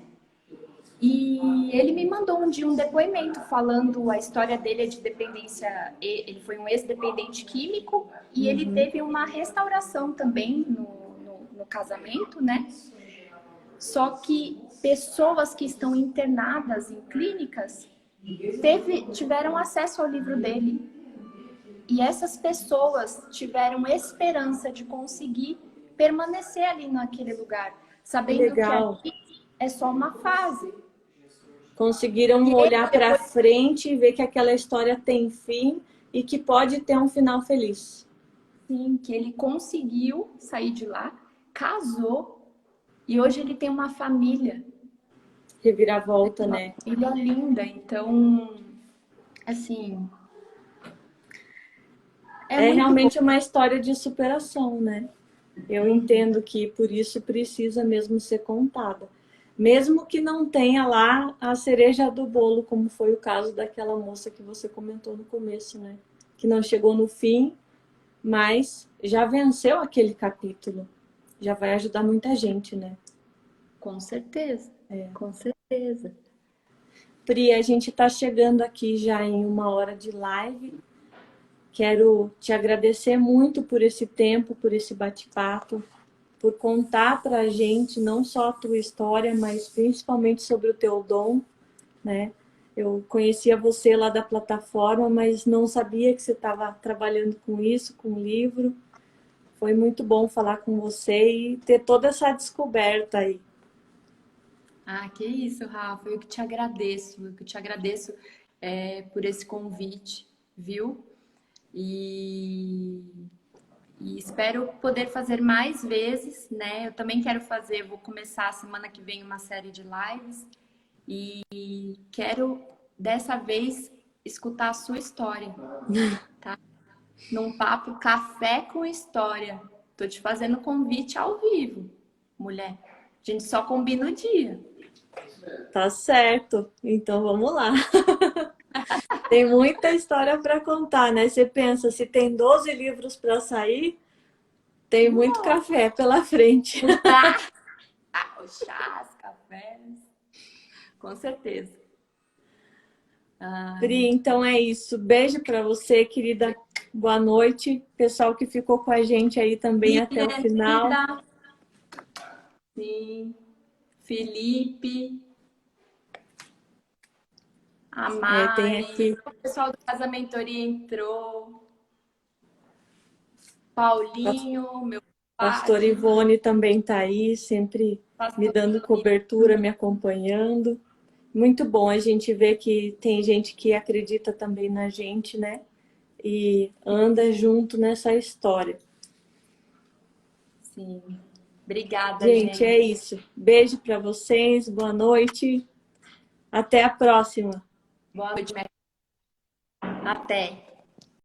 E ele me mandou um dia um depoimento falando a história dele é de dependência. Ele foi um ex-dependente químico e ele Uhum. teve uma restauração também no casamento, né? Só que pessoas que estão internadas em clínicas tiveram acesso ao livro dele. E essas pessoas tiveram esperança de conseguir permanecer ali naquele lugar, Que sabendo que legal. ali é só uma fase. Conseguiram E ele olhar para depois, frente e ver que aquela história tem fim e que pode ter um final feliz. sim, que ele conseguiu sair de lá, casou e hoje ele tem uma família, Reviravolta, uma né? família linda. Então, assim, é É muito bom. realmente uma história de superação, né? Eu entendo que por isso precisa mesmo ser contada. Mesmo que não tenha lá a cereja do bolo, como foi o caso daquela moça que você comentou no começo, né? Que não chegou no fim, mas já venceu aquele capítulo. Já vai ajudar muita gente, né? Com certeza, com certeza. Pri, a gente está chegando aqui já em 1 hora de live. Quero te agradecer muito por esse tempo, por esse bate-papo, por contar para a gente não só a tua história, mas principalmente sobre o teu dom, né? Eu conhecia você lá da plataforma, mas não sabia que você estava trabalhando com isso, com o livro. Foi muito bom falar com você e ter toda essa descoberta aí. Ah, que isso, Rafa. Eu que te agradeço por esse convite, viu? E E espero poder fazer mais vezes, né? Eu também quero fazer, vou começar a semana que vem uma série de lives e quero dessa vez escutar a sua história, tá? Num papo café com história. Tô te fazendo convite ao vivo, mulher. A gente só combina o dia. Tá certo. Então vamos lá. Tem muita história para contar, né? Você pensa, se tem 12 livros para sair, tem muito café pela frente. Os chás, cafés, com certeza. Pri, então é isso. Beijo para você, querida. Boa noite. Pessoal que ficou com a gente aí também até o final. Querida, sim. Felipe, a Tem Mari, aqui o pessoal do Casamentoria entrou, Paulinho, meu Pastor padre, Ivone também tá aí, sempre me pastor. dando cobertura, me acompanhando. Muito bom a gente ver que tem gente que acredita também na gente, né? E anda junto nessa história. Sim. Obrigada, Gente, é gente. isso. Beijo para vocês, boa noite. Até a próxima. Boa noite. Até.